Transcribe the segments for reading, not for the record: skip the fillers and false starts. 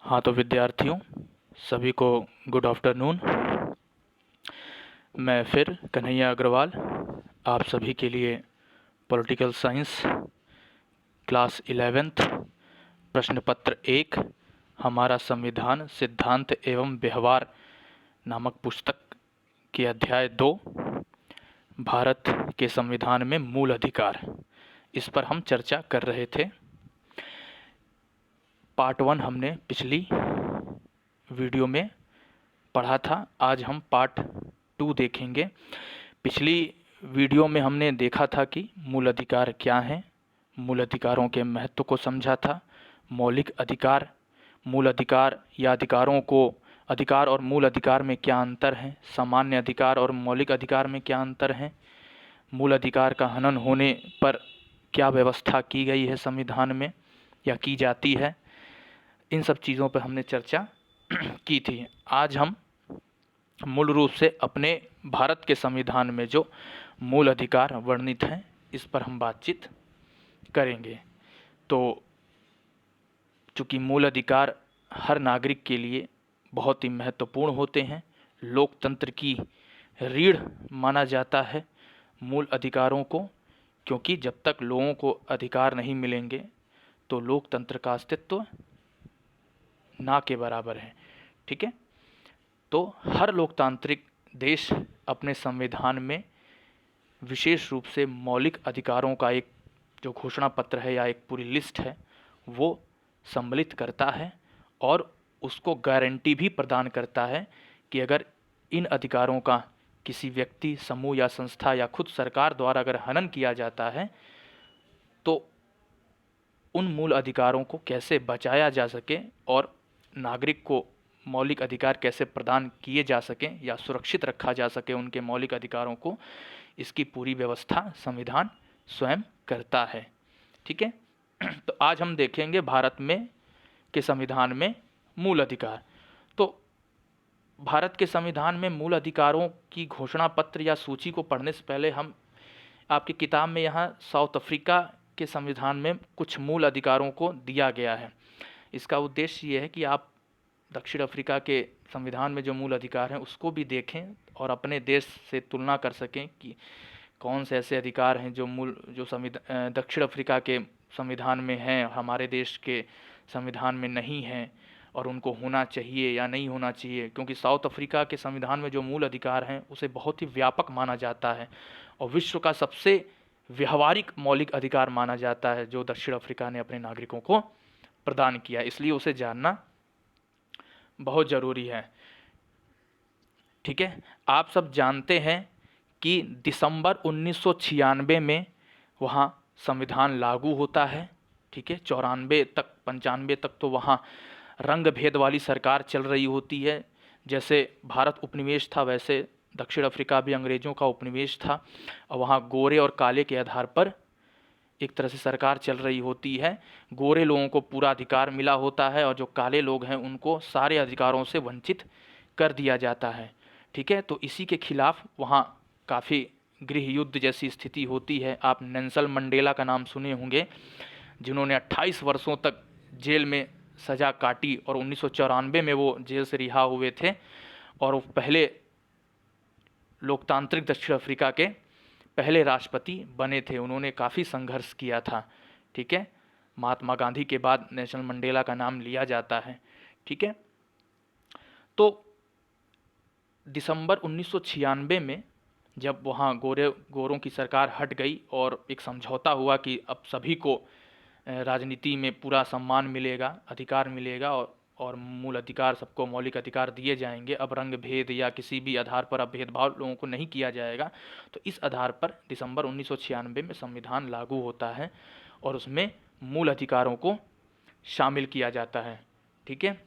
हाँ तो विद्यार्थियों सभी को गुड आफ्टरनून। मैं फिर कन्हैया अग्रवाल आप सभी के लिए पॉलिटिकल साइंस क्लास 11th प्रश्न पत्र 1 हमारा संविधान सिद्धांत एवं व्यवहार नामक पुस्तक के अध्याय 2 भारत के संविधान में मूल अधिकार, इस पर हम चर्चा कर रहे थे। पार्ट 1 हमने पिछली वीडियो में पढ़ा था। आज हम पार्ट 2 देखेंगे। पिछली वीडियो में हमने देखा था कि मूल अधिकार क्या हैं, मूल अधिकारों के महत्व को समझा था। मौलिक अधिकार, मूल अधिकार या अधिकारों को, अधिकार और मूल अधिकार में क्या अंतर है, सामान्य अधिकार और मौलिक अधिकार में क्या अंतर है, मूल अधिकार का हनन होने पर क्या व्यवस्था की गई है संविधान में या की जाती है, इन सब चीज़ों पर हमने चर्चा की थी। आज हम मूल रूप से अपने भारत के संविधान में जो मूल अधिकार वर्णित हैं इस पर हम बातचीत करेंगे। तो चूँकि मूल अधिकार हर नागरिक के लिए बहुत ही महत्वपूर्ण होते हैं, लोकतंत्र की रीढ़ माना जाता है मूल अधिकारों को, क्योंकि जब तक लोगों को अधिकार नहीं मिलेंगे तो लोकतंत्र का अस्तित्व ना के बराबर है। ठीक है, तो हर लोकतांत्रिक देश अपने संविधान में विशेष रूप से मौलिक अधिकारों का एक जो घोषणा पत्र है या एक पूरी लिस्ट है वो सम्मिलित करता है और उसको गारंटी भी प्रदान करता है कि अगर इन अधिकारों का किसी व्यक्ति, समूह या संस्था या खुद सरकार द्वारा अगर हनन किया जाता है तो उन मूल अधिकारों को कैसे बचाया जा सके और नागरिक को मौलिक अधिकार कैसे प्रदान किए जा सकें या सुरक्षित रखा जा सके उनके मौलिक अधिकारों को, इसकी पूरी व्यवस्था संविधान स्वयं करता है। ठीक है, तो आज हम देखेंगे भारत में के संविधान में मूल अधिकार। तो भारत के संविधान में मूल अधिकारों की घोषणा पत्र या सूची को पढ़ने से पहले हम आपकी किताब में यहाँ साउथ अफ्रीका के संविधान में कुछ मूल अधिकारों को दिया गया है। इसका उद्देश्य ये है कि आप दक्षिण अफ्रीका के संविधान में जो मूल अधिकार हैं उसको भी देखें और अपने देश से तुलना कर सकें कि कौन से ऐसे अधिकार हैं जो दक्षिण अफ्रीका के संविधान में हैं, हमारे देश के संविधान में नहीं हैं और उनको होना चाहिए या नहीं होना चाहिए। क्योंकि साउथ अफ्रीका के संविधान में जो मूल अधिकार हैं उसे बहुत ही व्यापक माना जाता है और विश्व का सबसे व्यावहारिक मौलिक अधिकार माना जाता है जो दक्षिण अफ्रीका ने अपने नागरिकों को प्रदान किया, इसलिए उसे जानना बहुत ज़रूरी है। ठीक है, आप सब जानते हैं कि दिसंबर 1996 में वहाँ संविधान लागू होता है। ठीक है, 94 तक 95 तक तो वहाँ रंग भेद वाली सरकार चल रही होती है। जैसे भारत उपनिवेश था वैसे दक्षिण अफ्रीका भी अंग्रेज़ों का उपनिवेश था और वहाँ गोरे और काले के आधार पर एक तरह से सरकार चल रही होती है। गोरे लोगों को पूरा अधिकार मिला होता है और जो काले लोग हैं उनको सारे अधिकारों से वंचित कर दिया जाता है। ठीक है, तो इसी के खिलाफ वहाँ काफ़ी गृह युद्ध जैसी स्थिति होती है। आप नेल्सन मंडेला का नाम सुने होंगे, जिन्होंने 28 वर्षों तक जेल में सज़ा काटी और 1994 में वो जेल से रिहा हुए थे और वो पहले लोकतांत्रिक दक्षिण अफ्रीका के पहले राष्ट्रपति बने थे। उन्होंने काफ़ी संघर्ष किया था। ठीक है, महात्मा गांधी के बाद नेल्सन मंडेला का नाम लिया जाता है। ठीक है, तो दिसंबर 1996 में जब वहाँ गोरों की सरकार हट गई और एक समझौता हुआ कि अब सभी को राजनीति में पूरा सम्मान मिलेगा, अधिकार मिलेगा और मूल अधिकार, सबको मौलिक अधिकार दिए जाएंगे, अब रंग भेद या किसी भी आधार पर अब भेदभाव लोगों को नहीं किया जाएगा। तो इस आधार पर दिसंबर 1996 में संविधान लागू होता है और उसमें मूल अधिकारों को शामिल किया जाता है। ठीक है,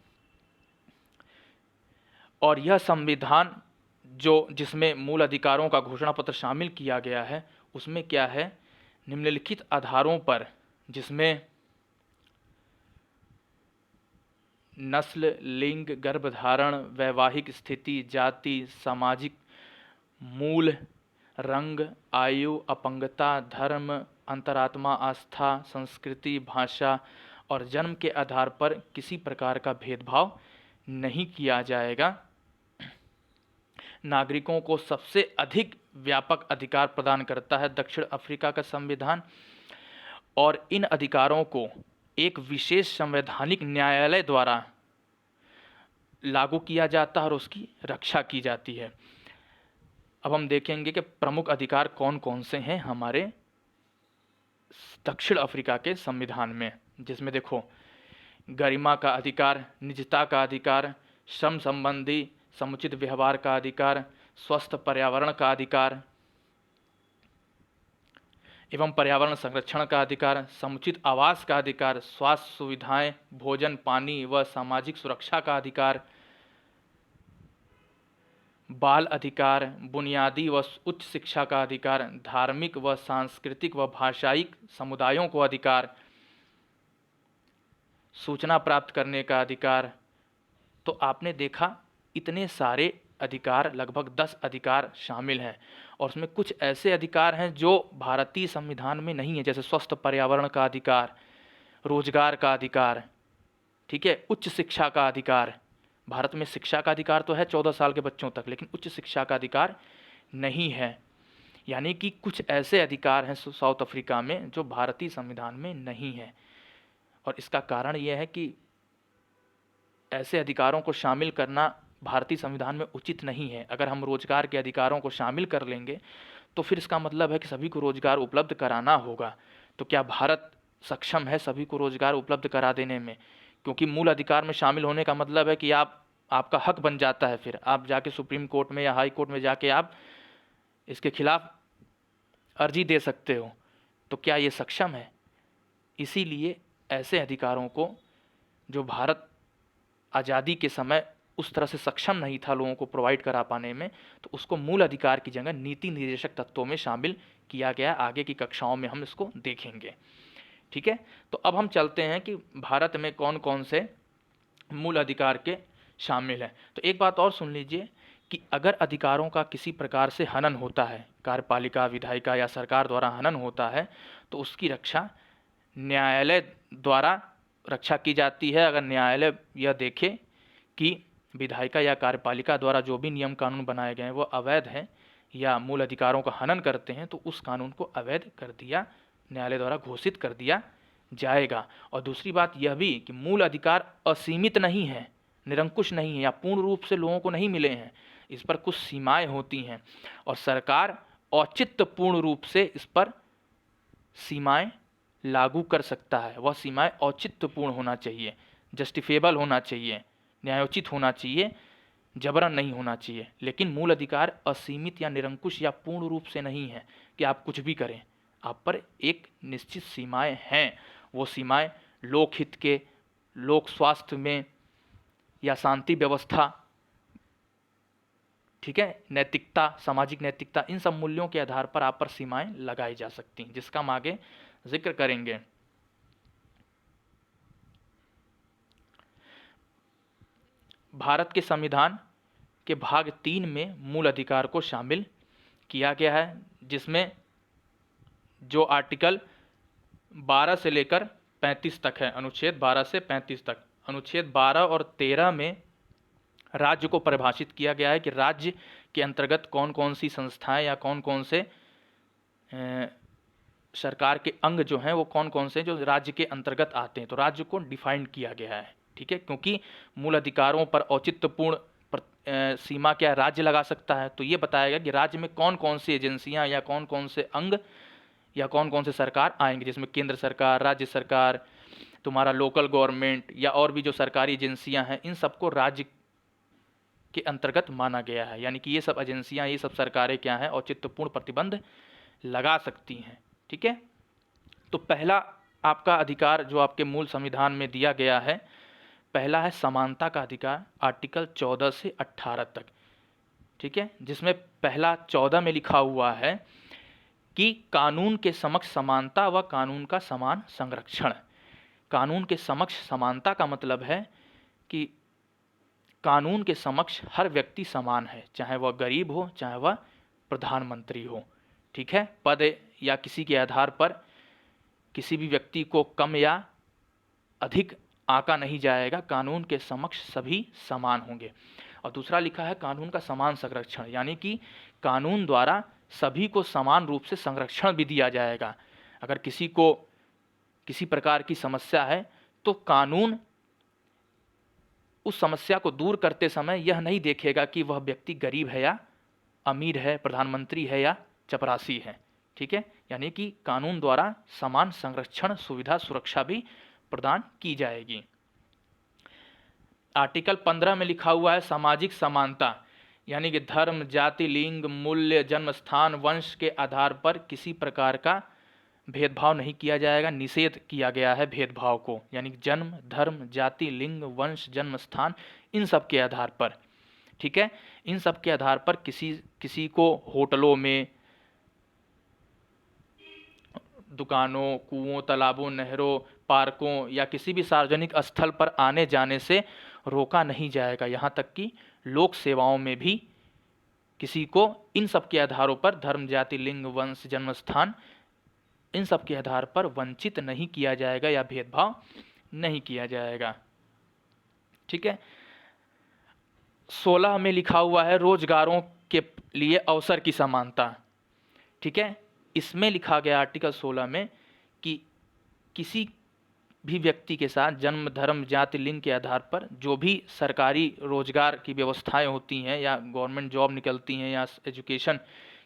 और यह संविधान जिसमें मूल अधिकारों का घोषणा पत्र शामिल किया गया है उसमें क्या है, निम्नलिखित आधारों पर, जिसमें नस्ल, लिंग, गर्भधारण, वैवाहिक स्थिति, जाति, सामाजिक मूल, रंग, आयु, अपंगता, धर्म, अंतरात्मा, आस्था, संस्कृति, भाषा और जन्म के आधार पर किसी प्रकार का भेदभाव नहीं किया जाएगा। नागरिकों को सबसे अधिक व्यापक अधिकार प्रदान करता है दक्षिण अफ्रीका का संविधान, और इन अधिकारों को एक विशेष संवैधानिक न्यायालय द्वारा लागू किया जाता है और उसकी रक्षा की जाती है। अब हम देखेंगे कि प्रमुख अधिकार कौन कौन से हैं हमारे दक्षिण अफ्रीका के संविधान में, जिसमें देखो गरिमा का अधिकार, निजता का अधिकार, श्रम संबंधी समुचित व्यवहार का अधिकार, स्वस्थ पर्यावरण का अधिकार एवं पर्यावरण संरक्षण का अधिकार, समुचित आवास का अधिकार, स्वास्थ्य सुविधाएं, भोजन, पानी व सामाजिक सुरक्षा का अधिकार, बाल अधिकार, बुनियादी व उच्च शिक्षा का अधिकार, धार्मिक व सांस्कृतिक व भाषाई समुदायों को अधिकार, सूचना प्राप्त करने का अधिकार। तो आपने देखा इतने सारे अधिकार, लगभग 10 अधिकार शामिल हैं, और उसमें कुछ ऐसे अधिकार हैं जो भारतीय संविधान में नहीं है, जैसे स्वस्थ पर्यावरण का अधिकार, रोजगार का अधिकार, ठीक है, उच्च शिक्षा का अधिकार। भारत में शिक्षा का अधिकार तो है 14 साल के बच्चों तक, लेकिन उच्च शिक्षा का अधिकार नहीं है। यानी कि कुछ ऐसे अधिकार हैं साउथ अफ्रीका में जो भारतीय संविधान में नहीं है, और इसका कारण यह है कि ऐसे अधिकारों को शामिल करना भारतीय संविधान में उचित नहीं है। अगर हम रोजगार के अधिकारों को शामिल कर लेंगे तो फिर इसका मतलब है कि सभी को रोजगार उपलब्ध कराना होगा। तो क्या भारत सक्षम है सभी को रोजगार उपलब्ध करा देने में? क्योंकि मूल अधिकार में शामिल होने का मतलब है कि आपका हक बन जाता है, फिर आप जाके सुप्रीम कोर्ट में या हाई कोर्ट में जाके आप इसके खिलाफ अर्जी दे सकते हो। तो क्या ये सक्षम है? इसीलिए ऐसे अधिकारों को जो भारत आज़ादी के समय उस तरह से सक्षम नहीं था लोगों को प्रोवाइड करा पाने में, तो उसको मूल अधिकार की जगह नीति निर्देशक तत्वों में शामिल किया गया। आगे की कक्षाओं में हम इसको देखेंगे, ठीक है। तो अब हम चलते हैं कि भारत में कौन कौन से मूल अधिकार के शामिल हैं। तो एक बात और सुन लीजिए कि अगर अधिकारों का किसी प्रकार से हनन होता है, कार्यपालिका, विधायिका या सरकार द्वारा हनन होता है, तो उसकी रक्षा न्यायालय द्वारा रक्षा की जाती है। अगर न्यायालय यह देखे कि विधायिका या कार्यपालिका द्वारा जो भी नियम कानून बनाए गए हैं वो अवैध हैं या मूल अधिकारों का हनन करते हैं, तो उस कानून को अवैध कर दिया, न्यायालय द्वारा घोषित कर दिया जाएगा। और दूसरी बात यह भी कि मूल अधिकार असीमित नहीं है, निरंकुश नहीं है या पूर्ण रूप से लोगों को नहीं मिले हैं। इस पर कुछ सीमाएं होती हैं और सरकार औचित्यपूर्ण रूप से इस पर सीमाएं लागू कर सकता है। वह सीमाएं औचित्यपूर्ण होना चाहिए, जस्टिफेबल होना चाहिए, न्यायोचित होना चाहिए, जबरन नहीं होना चाहिए। लेकिन मूल अधिकार असीमित या निरंकुश या पूर्ण रूप से नहीं है कि आप कुछ भी करें, आप पर एक निश्चित सीमाएं हैं। वो सीमाएं लोकहित के, लोक स्वास्थ्य में या शांति व्यवस्था, ठीक है, नैतिकता, सामाजिक नैतिकता, इन सब मूल्यों के आधार पर आप पर सीमाएं लगाई जा सकती हैं, जिसका हम आगे जिक्र करेंगे। भारत के संविधान के भाग 3 में मूल अधिकार को शामिल किया गया है, जिसमें जो आर्टिकल 12 से लेकर 35 तक है, अनुच्छेद 12 से 35 तक। अनुच्छेद 12 और 13 में राज्य को परिभाषित किया गया है कि राज्य के अंतर्गत कौन कौन सी संस्थाएं या कौन कौन से सरकार के अंग जो हैं वो कौन कौन से जो राज्य के अंतर्गत आते हैं। तो राज्य को डिफाइन किया गया है, ठीक है, क्योंकि मूल अधिकारों पर औचित्यपूर्ण सीमा क्या राज्य लगा सकता है। तो ये बताया गया कि राज्य में कौन कौन सी एजेंसियां या कौन कौन से अंग या कौन कौन से सरकार आएंगे, जिसमें केंद्र सरकार, राज्य सरकार, तुम्हारा लोकल गवर्नमेंट या और भी जो सरकारी एजेंसियां हैं, इन सबको राज्य के अंतर्गत माना गया है। यानी कि ये सब एजेंसियां, ये सब सरकारें क्या हैं, औचित्यपूर्ण प्रतिबंध लगा सकती हैं, ठीक है। तो पहला आपका अधिकार जो आपके मूल संविधान में दिया गया है, पहला है समानता का अधिकार, आर्टिकल 14 से 18 तक, ठीक है, जिसमें पहला 14 में लिखा हुआ है कि कानून के समक्ष समानता व कानून का समान संरक्षण। कानून के समक्ष समानता का मतलब है कि कानून के समक्ष हर व्यक्ति समान है, चाहे वह गरीब हो, चाहे वह प्रधानमंत्री हो, ठीक है। पद या किसी के आधार पर किसी भी व्यक्ति को कम या अधिक आंका नहीं जाएगा, कानून के समक्ष सभी समान होंगे। और दूसरा लिखा है कानून का समान संरक्षण, यानी कि कानून द्वारा सभी को समान रूप से संरक्षण भी दिया जाएगा। अगर किसी को किसी प्रकार की समस्या है तो कानून उस समस्या को दूर करते समय यह नहीं देखेगा कि वह व्यक्ति गरीब है या अमीर है, प्रधानमंत्री है या चपरासी है। ठीक है, यानी कि कानून द्वारा समान संरक्षण, सुविधा, सुरक्षा भी प्रदान की जाएगी। आर्टिकल 15 में लिखा हुआ है सामाजिक समानता, यानी कि धर्म, जाति, लिंग, मूल्य, जन्म स्थान, वंश के आधार पर किसी प्रकार का भेदभाव नहीं किया जाएगा। निषेध किया गया है भेदभाव को, यानी जन्म, धर्म, जाति, लिंग, वंश, जन्म स्थान, इन सब के आधार पर। ठीक है, इन सब के आधार पर किसी को होटलों में, दुकानों, कुओं, तालाबों, नहरों, पार्कों या किसी भी सार्वजनिक स्थल पर आने जाने से रोका नहीं जाएगा। यहाँ तक कि लोक सेवाओं में भी किसी को इन सब के आधारों पर, धर्म, जाति, लिंग, वंश, जन्म स्थान, इन सब के आधार पर वंचित नहीं किया जाएगा या भेदभाव नहीं किया जाएगा। ठीक है, 16 में लिखा हुआ है रोजगारों के लिए अवसर की समानता। ठीक है, इसमें लिखा गया आर्टिकल 16 में कि किसी भी व्यक्ति के साथ जन्म, धर्म, जाति, लिंग के आधार पर जो भी सरकारी रोजगार की व्यवस्थाएं होती हैं या गवर्नमेंट जॉब निकलती हैं या एजुकेशन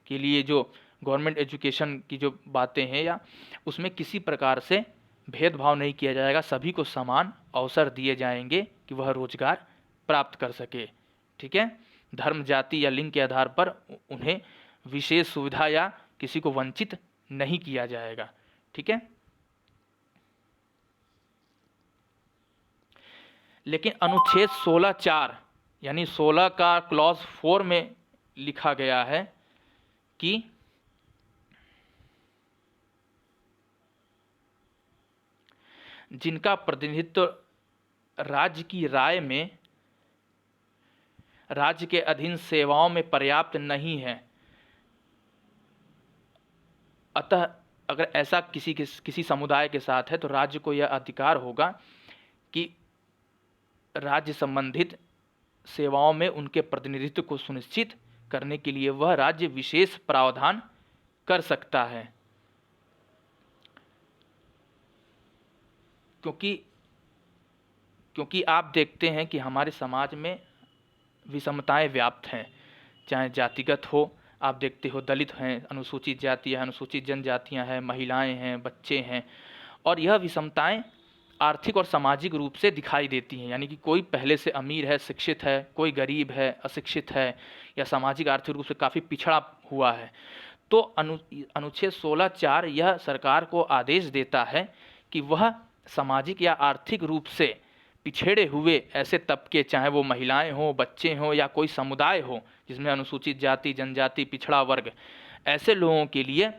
के लिए जो गवर्नमेंट एजुकेशन की जो बातें हैं, या उसमें किसी प्रकार से भेदभाव नहीं किया जाएगा। सभी को समान अवसर दिए जाएंगे कि वह रोजगार प्राप्त कर सके। ठीक है, धर्म, जाति या लिंग के आधार पर उन्हें विशेष सुविधा या किसी को वंचित नहीं किया जाएगा। ठीक है, लेकिन अनुच्छेद 16(4) यानी 16 का क्लॉज 4 में लिखा गया है कि जिनका प्रतिनिधित्व राज्य की राय में राज्य के अधीन सेवाओं में पर्याप्त नहीं है, अतः अगर ऐसा किसी समुदाय के साथ है तो राज्य को यह अधिकार होगा कि राज्य संबंधित सेवाओं में उनके प्रतिनिधित्व को सुनिश्चित करने के लिए वह राज्य विशेष प्रावधान कर सकता है। क्योंकि आप देखते हैं कि हमारे समाज में विषमताएं व्याप्त हैं, चाहे जातिगत हो, आप देखते हो दलित हैं, अनुसूचित जाति है, अनुसूचित जनजातियां हैं, महिलाएं हैं, बच्चे हैं, और यह विषमताएं आर्थिक और सामाजिक रूप से दिखाई देती हैं। यानी कि कोई पहले से अमीर है, शिक्षित है, कोई गरीब है, अशिक्षित है, या सामाजिक आर्थिक रूप से काफ़ी पिछड़ा हुआ है। तो अनुच्छेद 16(4) यह सरकार को आदेश देता है कि वह सामाजिक या आर्थिक रूप से पिछड़े हुए ऐसे तबके, चाहे वो महिलाएं हों, बच्चे हों या कोई समुदाय हो जिसमें अनुसूचित जाति, जनजाति, पिछड़ा वर्ग, ऐसे लोगों के लिए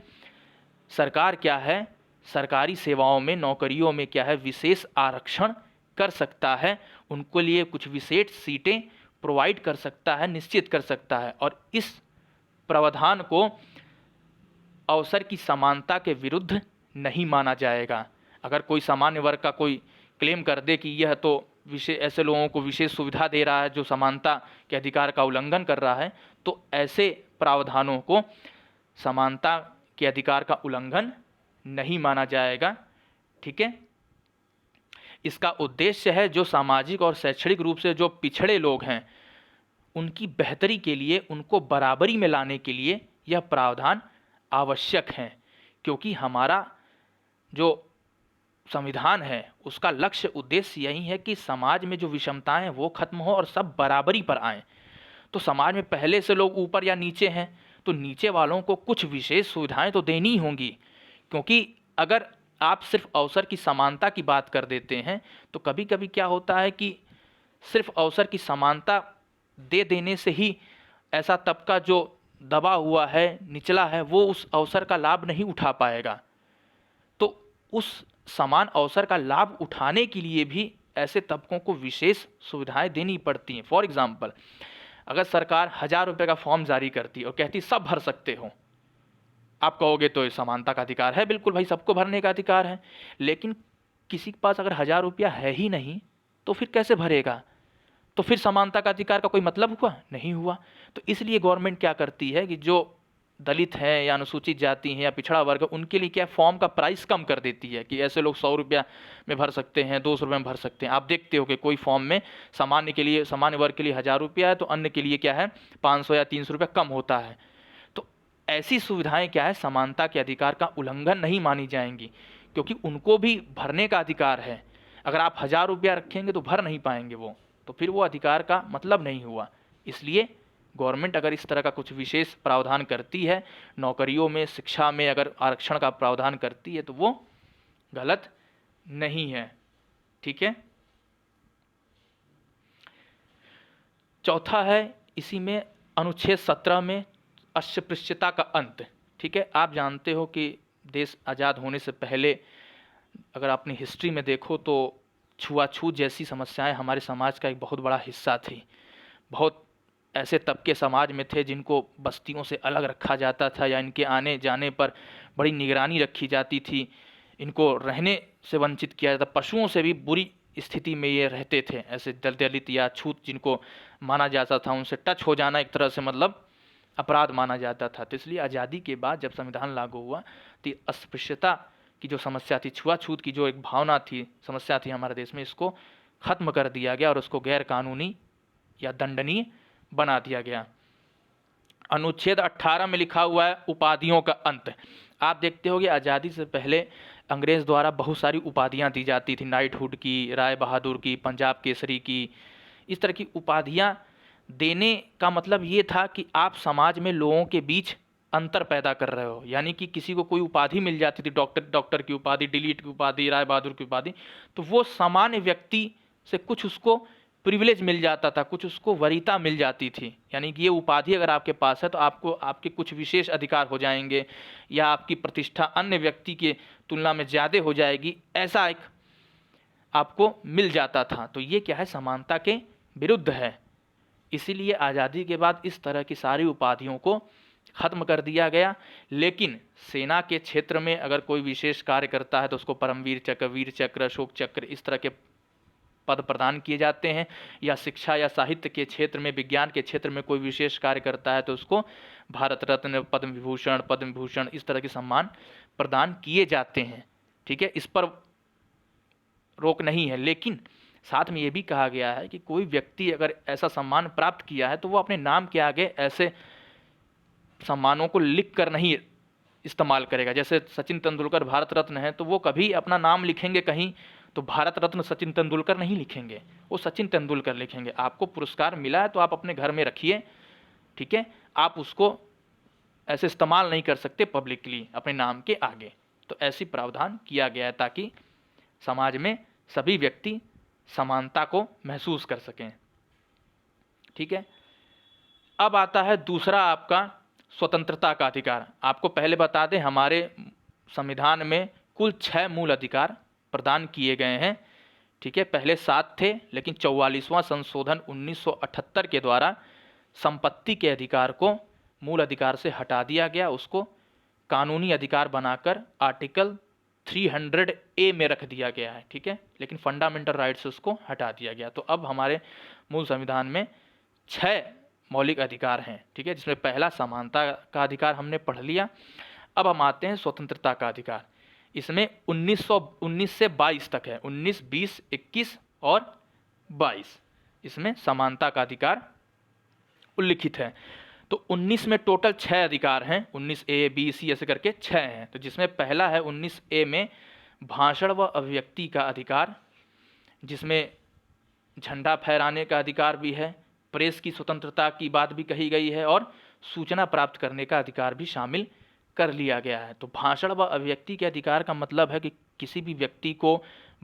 सरकार क्या है, सरकारी सेवाओं में, नौकरियों में क्या है, विशेष आरक्षण कर सकता है, उनको लिए कुछ विशेष सीटें प्रोवाइड कर सकता है, निश्चित कर सकता है। और इस प्रावधान को अवसर की समानता के विरुद्ध नहीं माना जाएगा। अगर कोई सामान्य वर्ग का कोई क्लेम कर दे कि यह तो विशेष ऐसे लोगों को विशेष सुविधा दे रहा है जो समानता के अधिकार का उल्लंघन कर रहा है, तो ऐसे प्रावधानों को समानता के अधिकार का उल्लंघन नहीं माना जाएगा। ठीक है, इसका उद्देश्य है जो सामाजिक और शैक्षणिक रूप से जो पिछड़े लोग हैं उनकी बेहतरी के लिए, उनको बराबरी में लाने के लिए यह प्रावधान आवश्यक है। क्योंकि हमारा जो संविधान है उसका लक्ष्य उद्देश्य यही है कि समाज में जो विषमताएं हैं वो खत्म हो और सब बराबरी पर आएँ। तो समाज में पहले से लोग ऊपर या नीचे हैं तो नीचे वालों को कुछ विशेष सुविधाएं तो देनी ही होंगी। क्योंकि अगर आप सिर्फ अवसर की समानता की बात कर देते हैं तो कभी कभी क्या होता है कि सिर्फ अवसर की समानता दे देने से ही ऐसा तबका जो दबा हुआ है, निचला है, वो उस अवसर का लाभ नहीं उठा पाएगा। तो उस समान अवसर का लाभ उठाने के लिए भी ऐसे तबकों को विशेष सुविधाएं देनी पड़ती हैं। फॉर एग्जाम्पल, अगर सरकार 1000 रुपये का फॉर्म जारी करती और कहती सब भर सकते हो, आप कहोगे तो ये समानता का अधिकार है, बिल्कुल भाई सबको भरने का अधिकार है। लेकिन किसी के पास अगर 1000 रुपया है ही नहीं तो फिर कैसे भरेगा? तो फिर समानता का अधिकार का कोई मतलब हुआ? नहीं हुआ। तो इसलिए गवर्नमेंट क्या करती है कि जो दलित हैं या अनुसूचित जाति हैं या पिछड़ा वर्ग, उनके लिए क्या फॉर्म का प्राइस कम कर देती है कि ऐसे लोग 100 रुपया में भर सकते हैं, 200 रुपये में भर सकते हैं। आप देखते हो कि कोई फॉर्म में सामान्य के लिए, सामान्य वर्ग के लिए 1000 रुपया है तो अन्य के लिए क्या है 500 या 300 रुपया कम होता है। तो ऐसी सुविधाएं क्या है समानता के अधिकार का उल्लंघन नहीं मानी जाएंगी, क्योंकि उनको भी भरने का अधिकार है। अगर आप 1000 रुपया रखेंगे तो भर नहीं पाएंगे वो, तो फिर वो अधिकार का मतलब नहीं हुआ। इसलिए गवर्नमेंट अगर इस तरह का कुछ विशेष प्रावधान करती है, नौकरियों में, शिक्षा में अगर आरक्षण का प्रावधान करती है तो वो गलत नहीं है। ठीक है। चौथा है इसी में अनुच्छेद 17 में अस्पृश्यता का अंत। ठीक है। आप जानते हो कि देश आज़ाद होने से पहले अगर अपनी हिस्ट्री में देखो तो छुआछूत जैसी समस्याएं हमारे समाज का एक बहुत बड़ा हिस्सा थी। बहुत ऐसे तबके समाज में थे जिनको बस्तियों से अलग रखा जाता था या इनके आने जाने पर बड़ी निगरानी रखी जाती थी, इनको रहने से वंचित किया जाता। पशुओं से भी बुरी स्थिति में ये रहते थे। ऐसे दलित या छूत जिनको माना जाता था, उनसे टच हो जाना एक तरह से मतलब अपराध माना जाता था। तो इसलिए आज़ादी के बाद जब संविधान लागू हुआ तो अस्पृश्यता की जो समस्या थी, छुआछूत की जो एक भावना थी, समस्या थी हमारे देश में, इसको ख़त्म कर दिया गया और उसको गैर कानूनी या दंडनीय बना दिया गया। अनुच्छेद 18 में लिखा हुआ है उपाधियों का अंत। आप देखते हो कि आज़ादी से पहले अंग्रेज़ द्वारा बहुत सारी उपाधियां दी जाती थी, नाइटहुड की, राय बहादुर की, पंजाब केसरी की। इस तरह की उपाधियां देने का मतलब ये था कि आप समाज में लोगों के बीच अंतर पैदा कर रहे हो। यानी कि किसी को कोई उपाधि मिल जाती थी, डॉक्टर की उपाधि, डिलीट की उपाधि, राय बहादुर की उपाधि, तो वो सामान्य व्यक्ति से कुछ उसको प्रिविलेज मिल जाता था, कुछ उसको वरीयता मिल जाती थी। यानी कि ये उपाधि अगर आपके पास है तो आपको आपके कुछ विशेष अधिकार हो जाएंगे या आपकी प्रतिष्ठा अन्य व्यक्ति के तुलना में ज़्यादा हो जाएगी, ऐसा एक आपको मिल जाता था। तो ये क्या है, समानता के विरुद्ध है। इसीलिए आज़ादी के बाद इस तरह की सारी उपाधियों को ख़त्म कर दिया गया। लेकिन सेना के क्षेत्र में अगर कोई विशेष कार्य करता है तो उसको परमवीर चक्र, वीर चक्र, अशोक चक्र, इस तरह के पद प्रदान किए जाते हैं। या शिक्षा या साहित्य के क्षेत्र में, विज्ञान के क्षेत्र में कोई विशेष कार्य करता है तो उसको भारत रत्न, पद्म विभूषण, इस तरह के सम्मान प्रदान किए जाते हैं। ठीक है, इस पर रोक नहीं है। लेकिन साथ में ये भी कहा गया है कि कोई व्यक्ति अगर ऐसा सम्मान प्राप्त किया है तो वो अपने नाम के आगे ऐसे सम्मानों को लिख कर नहीं इस्तेमाल करेगा। जैसे सचिन तेंदुलकर भारत रत्न है तो वो कभी अपना नाम लिखेंगे कहीं तो भारत रत्न सचिन तेंदुलकर नहीं लिखेंगे, वो सचिन तेंदुलकर लिखेंगे। आपको पुरस्कार मिला है तो आप अपने घर में रखिए। ठीक है, आप उसको ऐसे इस्तेमाल नहीं कर सकते पब्लिकली अपने नाम के आगे। तो ऐसी प्रावधान किया गया है ताकि समाज में सभी व्यक्ति समानता को महसूस कर सकें। ठीक है। अब आता है दूसरा आपका स्वतंत्रता का अधिकार। आपको पहले बता दें हमारे संविधान में कुल 6 मूल अधिकार प्रदान किए गए हैं। ठीक है, पहले 7 थे लेकिन 44वां संशोधन 1978 के द्वारा संपत्ति के अधिकार को मूल अधिकार से हटा दिया गया, उसको कानूनी अधिकार बनाकर आर्टिकल 300A में रख दिया गया है। ठीक है, लेकिन फंडामेंटल राइट से उसको हटा दिया गया। तो अब हमारे मूल संविधान में 6 मौलिक अधिकार हैं। ठीक है, जिसमें पहला समानता का अधिकार हमने पढ़ लिया। अब हम आते हैं स्वतंत्रता का अधिकार। इसमें 1919 से 22 तक है, 19, 20, 21 और 22, इसमें समानता का अधिकार उल्लिखित है। तो 19 में टोटल 6 अधिकार हैं, 19A, B, C ऐसे करके 6 हैं। तो जिसमें पहला है 19A में भाषण व अभिव्यक्ति का अधिकार, जिसमें झंडा फहराने का अधिकार भी है, प्रेस की स्वतंत्रता की बात भी कही गई है और सूचना प्राप्त करने का अधिकार भी शामिल कर लिया गया है। तो भाषण व अभिव्यक्ति के अधिकार का मतलब है कि किसी भी व्यक्ति को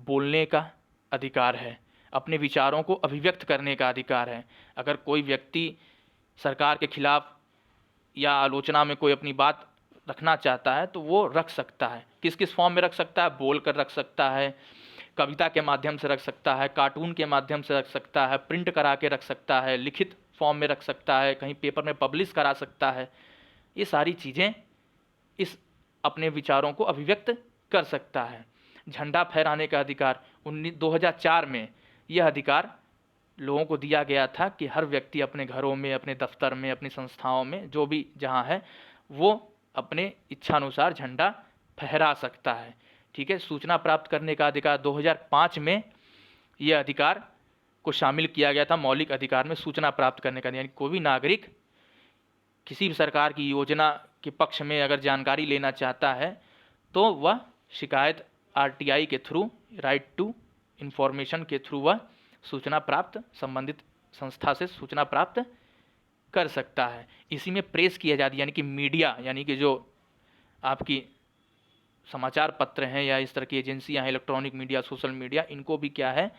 बोलने का अधिकार है, अपने विचारों को अभिव्यक्त करने का अधिकार है। अगर कोई व्यक्ति सरकार के खिलाफ या आलोचना में कोई अपनी बात रखना चाहता है तो वो रख सकता है। किस किस फॉर्म में रख सकता है? बोल कर रख सकता है, कविता के माध्यम से रख सकता है, कार्टून के माध्यम से रख सकता है, प्रिंट करा के रख सकता है, लिखित फॉर्म में रख सकता है, कहीं पेपर में पब्लिश करा सकता है। ये सारी चीज़ें इस अपने विचारों को अभिव्यक्त कर सकता है। झंडा फहराने का अधिकार 2004 में यह अधिकार लोगों को दिया गया था कि हर व्यक्ति अपने घरों में, अपने दफ्तर में, अपनी संस्थाओं में, जो भी जहाँ है, वो अपने इच्छानुसार झंडा फहरा सकता है। ठीक है। सूचना प्राप्त करने का अधिकार 2005 में यह अधिकार को शामिल किया गया था मौलिक अधिकार में, सूचना प्राप्त करने का। यानी कोई भी नागरिक किसी भी सरकार की योजना के पक्ष में अगर जानकारी लेना चाहता है तो वह शिकायत आरटीआई के थ्रू, राइट टू इंफॉर्मेशन के थ्रू वह सूचना प्राप्त, संबंधित संस्था से सूचना प्राप्त कर सकता है। इसी में प्रेस की आज़ादी, यानी कि मीडिया, यानी कि जो आपकी समाचार पत्र हैं या इस तरह की एजेंसियां हैं, इलेक्ट्रॉनिक मीडिया, सोशल मीडिया, इनको भी क्या है,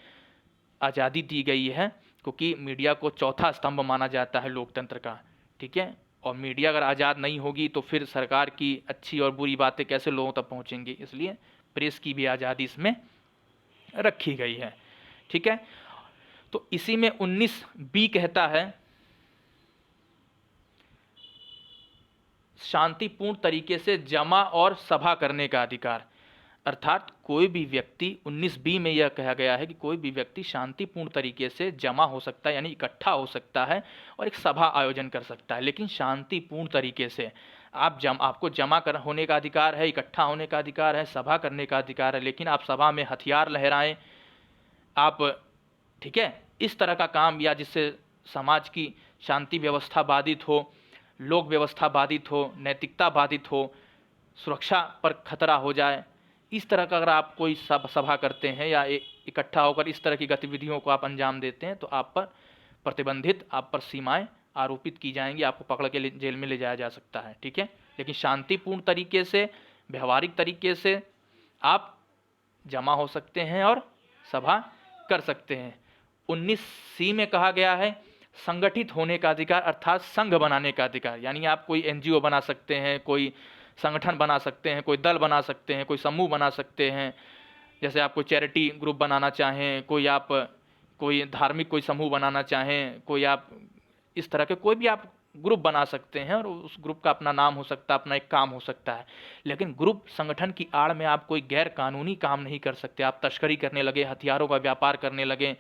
आज़ादी दी गई है, क्योंकि मीडिया को चौथा स्तंभ माना जाता है लोकतंत्र का। ठीक है। और मीडिया अगर आज़ाद नहीं होगी तो फिर सरकार की अच्छी और बुरी बातें कैसे लोगों तक पहुंचेंगी, इसलिए प्रेस की भी आज़ादी इसमें रखी गई है। ठीक है। तो इसी में 19B कहता है शांतिपूर्ण तरीके से जमा और सभा करने का अधिकार। अर्थात कोई भी व्यक्ति, 19B में यह कहा गया है कि कोई भी व्यक्ति शांतिपूर्ण तरीके से जमा हो सकता है, यानी इकट्ठा हो सकता है और एक सभा आयोजन कर सकता है, लेकिन शांतिपूर्ण तरीके से। आपको जमा होने का अधिकार है, इकट्ठा होने का अधिकार है, सभा करने का अधिकार है, लेकिन आप सभा में हथियार लहराएं, आप, ठीक है, इस तरह का काम, या जिससे समाज की शांति व्यवस्था बाधित हो, लोक व्यवस्था बाधित हो, नैतिकता बाधित हो, सुरक्षा पर खतरा हो जाए, इस तरह का अगर आप कोई सभा करते हैं या इकट्ठा होकर इस तरह की गतिविधियों को आप अंजाम देते हैं तो आप पर प्रतिबंधित, आप पर सीमाएं आरोपित की जाएंगी, आपको पकड़ के जेल में ले जाया जा सकता है। ठीक है। लेकिन शांतिपूर्ण तरीके से, व्यवहारिक तरीके से आप जमा हो सकते हैं और सभा कर सकते हैं। 19C में कहा गया है संगठित होने का अधिकार, अर्थात संघ बनाने का अधिकार। यानी आप कोई एनजीओ बना सकते हैं, कोई संगठन बना सकते हैं, कोई दल बना सकते हैं, कोई समूह बना सकते हैं। जैसे आप कोई चैरिटी ग्रुप बनाना चाहें, कोई धार्मिक कोई समूह बनाना चाहें, कोई आप इस तरह के कोई भी आप ग्रुप बना सकते हैं और उस ग्रुप का अपना नाम हो सकता है, अपना एक काम हो सकता है। लेकिन ग्रुप संगठन की आड़ में आप कोई गैर कानूनी काम नहीं कर सकते। आप तस्करी करने लगे, हथियारों का व्यापार करने लगे,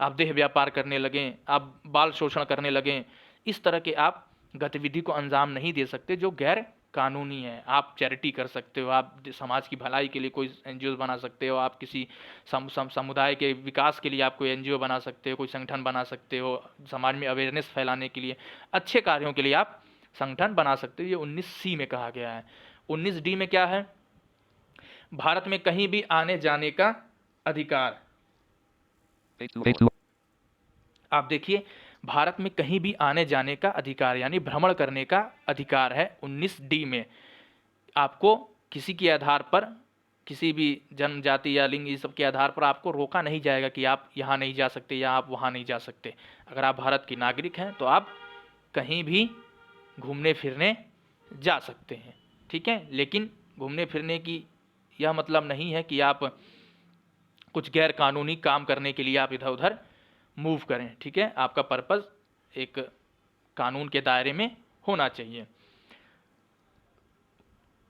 आप देह व्यापार करने लगें, आप बाल शोषण करने लगें, इस तरह के आप गतिविधि को अंजाम नहीं दे सकते जो गैर कानूनी है। आप चैरिटी कर सकते हो, आप समाज की भलाई के लिए कोई एनजीओ बना सकते हो, आप किसी समुदाय के विकास के लिए आप कोई एनजीओ बना सकते हो, कोई संगठन बना सकते हो, समाज में अवेयरनेस फैलाने के लिए, अच्छे कार्यों के लिए आप संगठन बना सकते हो। ये 19C में कहा गया है। 19D में क्या है, भारत में कहीं भी आने जाने का अधिकार। आप देखिए, भारत में कहीं भी आने जाने का अधिकार, यानी भ्रमण करने का अधिकार है 19D में। आपको किसी के आधार पर, किसी भी जन्म, जाति या लिंग, इस सब के आधार पर आपको रोका नहीं जाएगा कि आप यहाँ नहीं जा सकते या आप वहाँ नहीं जा सकते। अगर आप भारत के नागरिक हैं तो आप कहीं भी घूमने फिरने जा सकते हैं। ठीक है। लेकिन घूमने फिरने की यह मतलब नहीं है कि आप कुछ गैर कानूनी काम करने के लिए आप इधर उधर मूव करें। ठीक है। आपका पर्पस एक कानून के दायरे में होना चाहिए।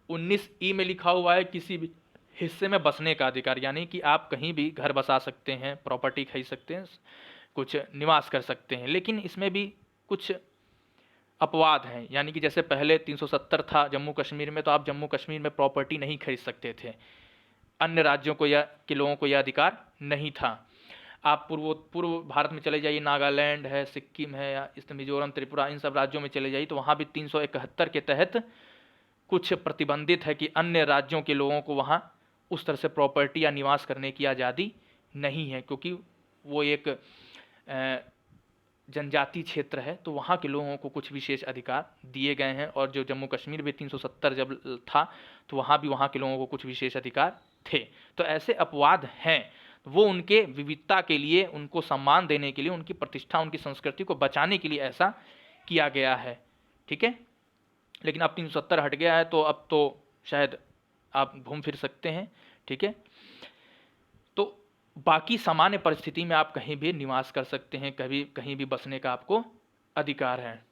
19E में लिखा हुआ है किसी भी हिस्से में बसने का अधिकार, यानी कि आप कहीं भी घर बसा सकते हैं, प्रॉपर्टी खरीद सकते हैं, कुछ निवास कर सकते हैं। लेकिन इसमें भी कुछ अपवाद हैं, यानी कि जैसे पहले 370 था जम्मू कश्मीर में, तो आप जम्मू कश्मीर में प्रॉपर्टी नहीं खरीद सकते थे, अन्य राज्यों को या के लोगों को यह अधिकार नहीं था। आप पूर्व भारत में चले जाइए, नागालैंड है, सिक्किम है, या इस मिजोरम, त्रिपुरा, इन सब राज्यों में चले जाइए तो वहाँ भी 371 के तहत कुछ प्रतिबंधित है कि अन्य राज्यों के लोगों को वहाँ उस तरह से प्रॉपर्टी या निवास करने की आज़ादी नहीं है, क्योंकि वो एक जनजाति क्षेत्र है, तो वहाँ के लोगों को कुछ विशेष अधिकार दिए गए हैं। और जो जम्मू कश्मीर में 370 जब था तो वहाँ भी वहाँ के लोगों को कुछ विशेष अधिकार थे। तो ऐसे अपवाद हैं, वो उनके विविधता के लिए, उनको सम्मान देने के लिए, उनकी प्रतिष्ठा, उनकी संस्कृति को बचाने के लिए ऐसा किया गया है। ठीक है। लेकिन अब 370 हट गया है तो अब तो शायद आप घूम फिर सकते हैं। ठीक है। तो बाकी सामान्य परिस्थिति में आप कहीं भी निवास कर सकते हैं, कहीं भी बसने का आपको अधिकार है।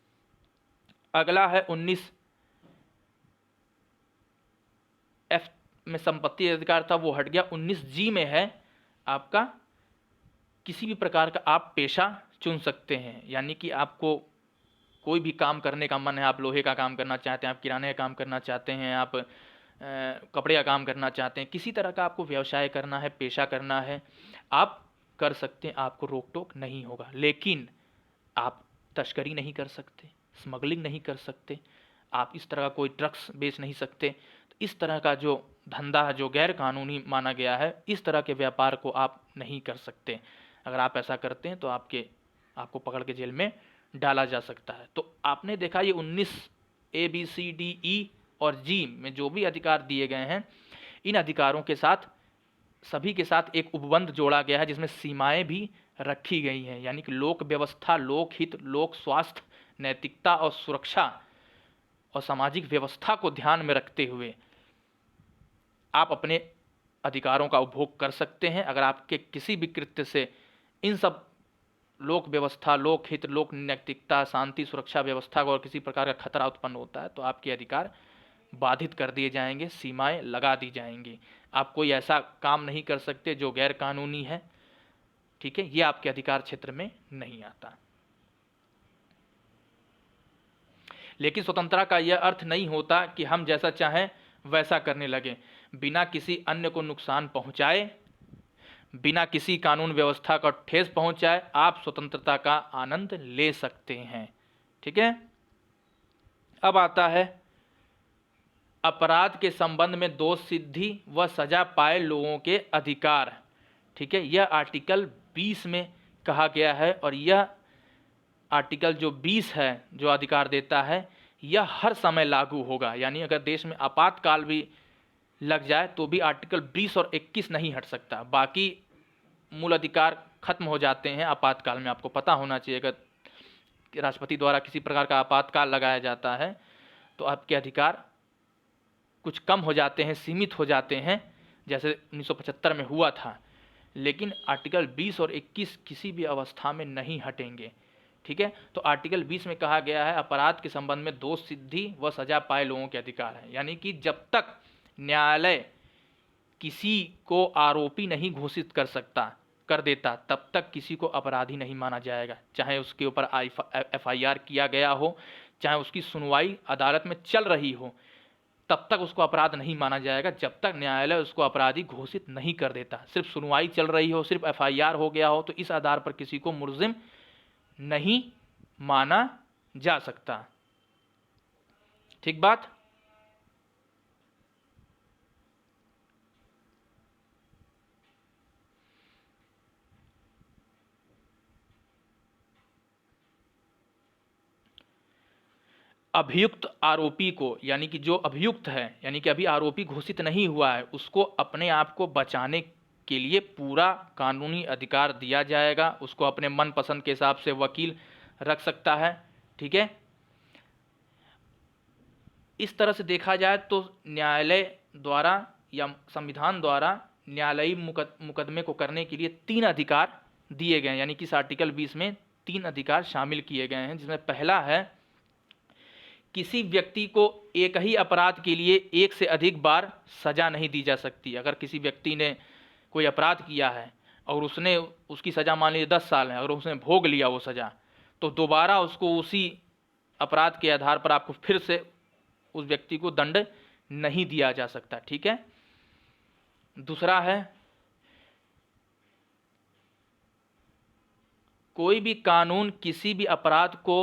अगला है 19F में संपत्ति अधिकार था वो हट गया। 19G में है आपका किसी भी प्रकार का आप पेशा चुन सकते हैं, यानी कि आपको कोई भी काम करने का मन है, आप लोहे का काम करना चाहते हैं, आप किराने का काम करना चाहते हैं, आप कपड़े का काम करना चाहते हैं, किसी तरह का आपको व्यवसाय करना है, पेशा करना है, आप कर सकते हैं, आपको रोक टोक नहीं होगा। लेकिन आप तस्करी नहीं कर सकते, स्मगलिंग नहीं कर सकते, आप इस तरह का कोई ड्रग्स बेच नहीं सकते। तो इस तरह का जो धंधा जो गैर कानूनी माना गया है, इस तरह के व्यापार को आप नहीं कर सकते। अगर आप ऐसा करते हैं तो आपको पकड़ के जेल में डाला जा सकता है। तो आपने देखा ये 19 ABCDE और G में जो भी अधिकार दिए गए हैं, इन अधिकारों के साथ सभी के साथ एक उपबंध जोड़ा गया है जिसमें सीमाएं भी रखी गई हैं, यानी कि लोक व्यवस्था, लोक हित, लोक स्वास्थ्य, नैतिकता और सुरक्षा और सामाजिक व्यवस्था को ध्यान में रखते हुए आप अपने अधिकारों का उपभोग कर सकते हैं। अगर आपके किसी भी कृत्य से इन सब लोक व्यवस्था, लोक हित, लोक नैतिकता, शांति, सुरक्षा व्यवस्था को और किसी प्रकार का खतरा उत्पन्न होता है तो आपके अधिकार बाधित कर दिए जाएंगे, सीमाएं लगा दी जाएंगी। आप कोई ऐसा काम नहीं कर सकते जो गैर कानूनी है, ठीक है, ये आपके अधिकार क्षेत्र में नहीं आता। लेकिन स्वतंत्रता का यह अर्थ नहीं होता कि हम जैसा चाहें वैसा करने लगे, बिना किसी अन्य को नुकसान पहुंचाए, बिना किसी कानून व्यवस्था का ठेस पहुंचाए आप स्वतंत्रता का आनंद ले सकते हैं। ठीक है, अब आता है अपराध के संबंध में दोष सिद्धि व सजा पाए लोगों के अधिकार। ठीक है, यह आर्टिकल 20 में कहा गया है और यह आर्टिकल जो 20 है जो अधिकार देता है यह हर समय लागू होगा, यानी अगर देश में आपातकाल भी लग जाए तो भी आर्टिकल 20 और 21 नहीं हट सकता। बाकी मूल अधिकार खत्म हो जाते हैं आपातकाल में। आपको पता होना चाहिए अगर राष्ट्रपति द्वारा किसी प्रकार का आपातकाल लगाया जाता है तो आपके अधिकार कुछ कम हो जाते हैं, सीमित हो जाते हैं, जैसे 1975 में हुआ था। लेकिन आर्टिकल 20 और 21 किसी भी अवस्था में नहीं हटेंगे। ठीक है, तो आर्टिकल 20 में कहा गया है अपराध के संबंध में दोष सिद्धि व सजा पाए लोगों के अधिकार है, यानी कि जब तक न्यायालय किसी को आरोपी नहीं घोषित कर देता तब तक किसी को अपराधी नहीं माना जाएगा, चाहे उसके ऊपर FIR किया गया हो, चाहे उसकी सुनवाई अदालत में चल रही हो, तब तक उसको अपराध नहीं माना जाएगा जब तक न्यायालय उसको अपराधी घोषित नहीं कर देता। सिर्फ सुनवाई चल रही हो, सिर्फ FIR हो गया हो तो इस आधार पर किसी को मुलजिम नहीं माना जा सकता। ठीक बात। अभियुक्त आरोपी को, यानी कि जो अभियुक्त है, यानी कि अभी आरोपी घोषित नहीं हुआ है, उसको अपने आप को बचाने के लिए पूरा कानूनी अधिकार दिया जाएगा। उसको अपने मनपसंद के हिसाब से वकील रख सकता है। ठीक है, इस तरह से देखा जाए तो न्यायालय द्वारा या संविधान द्वारा न्यायालयी मुकदमे को करने के लिए 3 अधिकार दिए गए हैं, यानी कि इस आर्टिकल 20 में 3 अधिकार शामिल किए गए हैं, जिसमें पहला है किसी व्यक्ति को एक ही अपराध के लिए एक से अधिक बार सजा नहीं दी जा सकती। अगर किसी व्यक्ति ने कोई अपराध किया है और उसकी सज़ा मान लीजिए 10 साल है, अगर उसने भोग लिया वो सज़ा, तो दोबारा उसको उसी अपराध के आधार पर आपको फिर से उस व्यक्ति को दंड नहीं दिया जा सकता। ठीक है, दूसरा है कोई भी कानून किसी भी अपराध को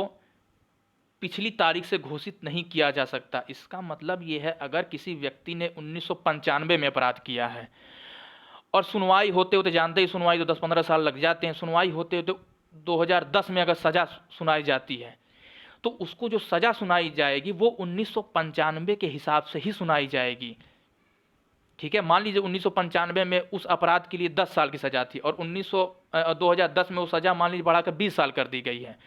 पिछली तारीख से घोषित नहीं किया जा सकता। इसका मतलब ये है अगर किसी व्यक्ति ने 1995 में अपराध किया है और सुनवाई होते होते, जानते ही सुनवाई तो 10-15 साल लग जाते हैं, सुनवाई होते होते 2010 में अगर सज़ा सुनाई जाती है तो उसको जो सज़ा सुनाई जाएगी वो 1995 के हिसाब से ही सुनाई जाएगी। ठीक है, मान लीजिए 1995 में उस अपराध के लिए 10 साल की सज़ा थी और 2010 में वो सज़ा मान लीजिए बढ़ाकर 20 साल कर दी गई है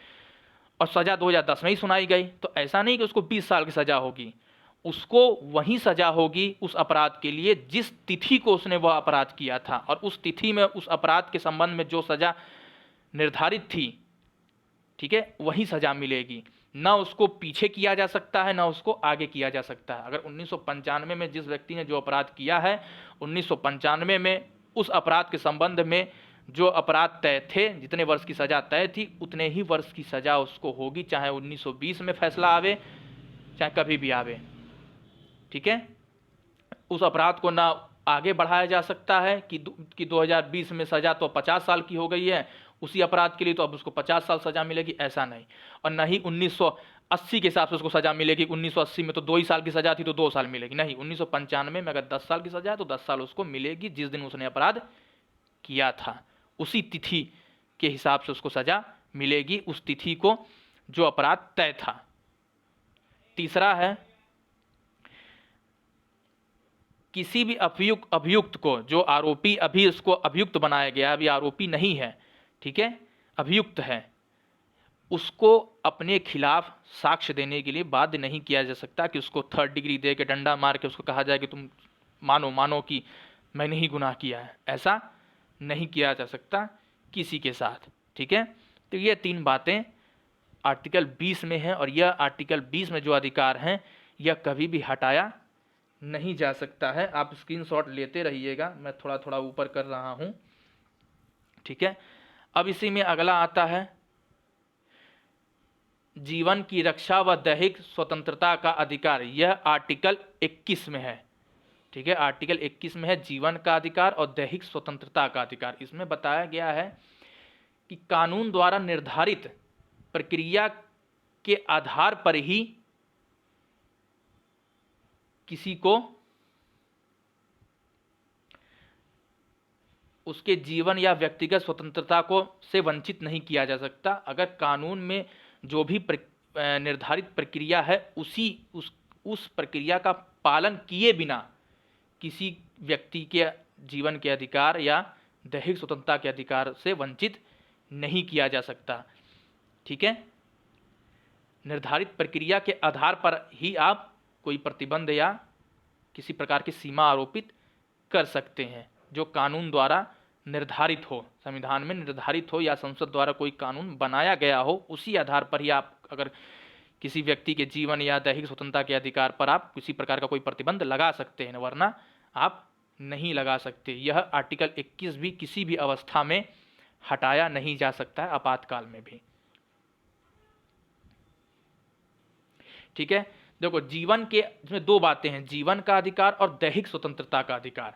और सज़ा 2010 में ही सुनाई गई, तो ऐसा नहीं कि उसको 20 साल की सज़ा होगी, उसको वही सज़ा होगी उस अपराध के लिए जिस तिथि को उसने वह अपराध किया था और उस तिथि में उस अपराध के संबंध में जो सज़ा निर्धारित थी, ठीक है, वही सज़ा मिलेगी। ना उसको पीछे किया जा सकता है ना उसको आगे किया जा सकता है। अगर 1995 में जिस व्यक्ति ने जो अपराध किया है, 1995 में उस अपराध के संबंध में जो अपराध तय थे, जितने वर्ष की सज़ा तय थी, उतने ही वर्ष की सज़ा उसको होगी, चाहे 1920 में फैसला आवे चाहे कभी भी आवे। ठीक है, उस अपराध को ना आगे बढ़ाया जा सकता है कि 2020 में सज़ा तो 50 साल की हो गई है उसी अपराध के लिए, तो अब उसको 50 साल सज़ा मिलेगी, ऐसा नहीं। और न ही 1980 के हिसाब से उसको सज़ा मिलेगी। 1980 में तो 2 ही साल की सज़ा थी तो 2 साल मिलेगी, नहीं। 1995 में अगर 10 साल की सज़ा है तो 10 साल उसको मिलेगी, जिस दिन उसने अपराध किया था उसी तिथि के हिसाब से उसको सज़ा मिलेगी, उस तिथि को जो अपराध तय था। तीसरा है, किसी भी अभियुक्त को, जो आरोपी, अभी उसको अभियुक्त बनाया गया, अभी आरोपी नहीं है, ठीक है, अभियुक्त है, उसको अपने खिलाफ साक्ष्य देने के लिए बाध्य नहीं किया जा सकता कि उसको 3rd डिग्री दे के डंडा मार के उसको कहा जाए कि तुम मानो कि मैंने ही गुनाह किया है। ऐसा नहीं किया जा सकता किसी के साथ। ठीक है, तो ये 3 बातें आर्टिकल 20 में है, और यह आर्टिकल 20 में जो अधिकार हैं यह कभी भी हटाया नहीं जा सकता है। आप स्क्रीनशॉट लेते रहिएगा, मैं थोड़ा थोड़ा ऊपर कर रहा हूं। ठीक है, अब इसी में अगला आता है जीवन की रक्षा व दैहिक स्वतंत्रता का अधिकार। यह आर्टिकल 21 में है। ठीक है, आर्टिकल 21 में है जीवन का अधिकार और दैहिक स्वतंत्रता का अधिकार। इसमें बताया गया है कि कानून द्वारा निर्धारित प्रक्रिया के आधार पर ही किसी को उसके जीवन या व्यक्तिगत स्वतंत्रता को से वंचित नहीं किया जा सकता। अगर कानून में जो भी निर्धारित प्रक्रिया है उस प्रक्रिया का पालन किए बिना किसी व्यक्ति के जीवन के अधिकार या दैहिक स्वतंत्रता के अधिकार से वंचित नहीं किया जा सकता। ठीक है, निर्धारित प्रक्रिया के आधार पर ही आप कोई प्रतिबंध या किसी प्रकार की सीमा आरोपित कर सकते हैं, जो कानून द्वारा निर्धारित हो, संविधान में निर्धारित हो या संसद द्वारा कोई कानून बनाया गया हो, उसी आधार पर ही आप अगर किसी व्यक्ति के जीवन या दैहिक स्वतंत्रता के अधिकार पर आप किसी प्रकार का कोई प्रतिबंध लगा सकते हैं, वरना आप नहीं लगा सकते। यह आर्टिकल 21 भी किसी भी अवस्था में हटाया नहीं जा सकता है, आपातकाल में भी। ठीक है, देखो जीवन के इसमें 2 बातें हैं, जीवन का अधिकार और दैहिक स्वतंत्रता का अधिकार।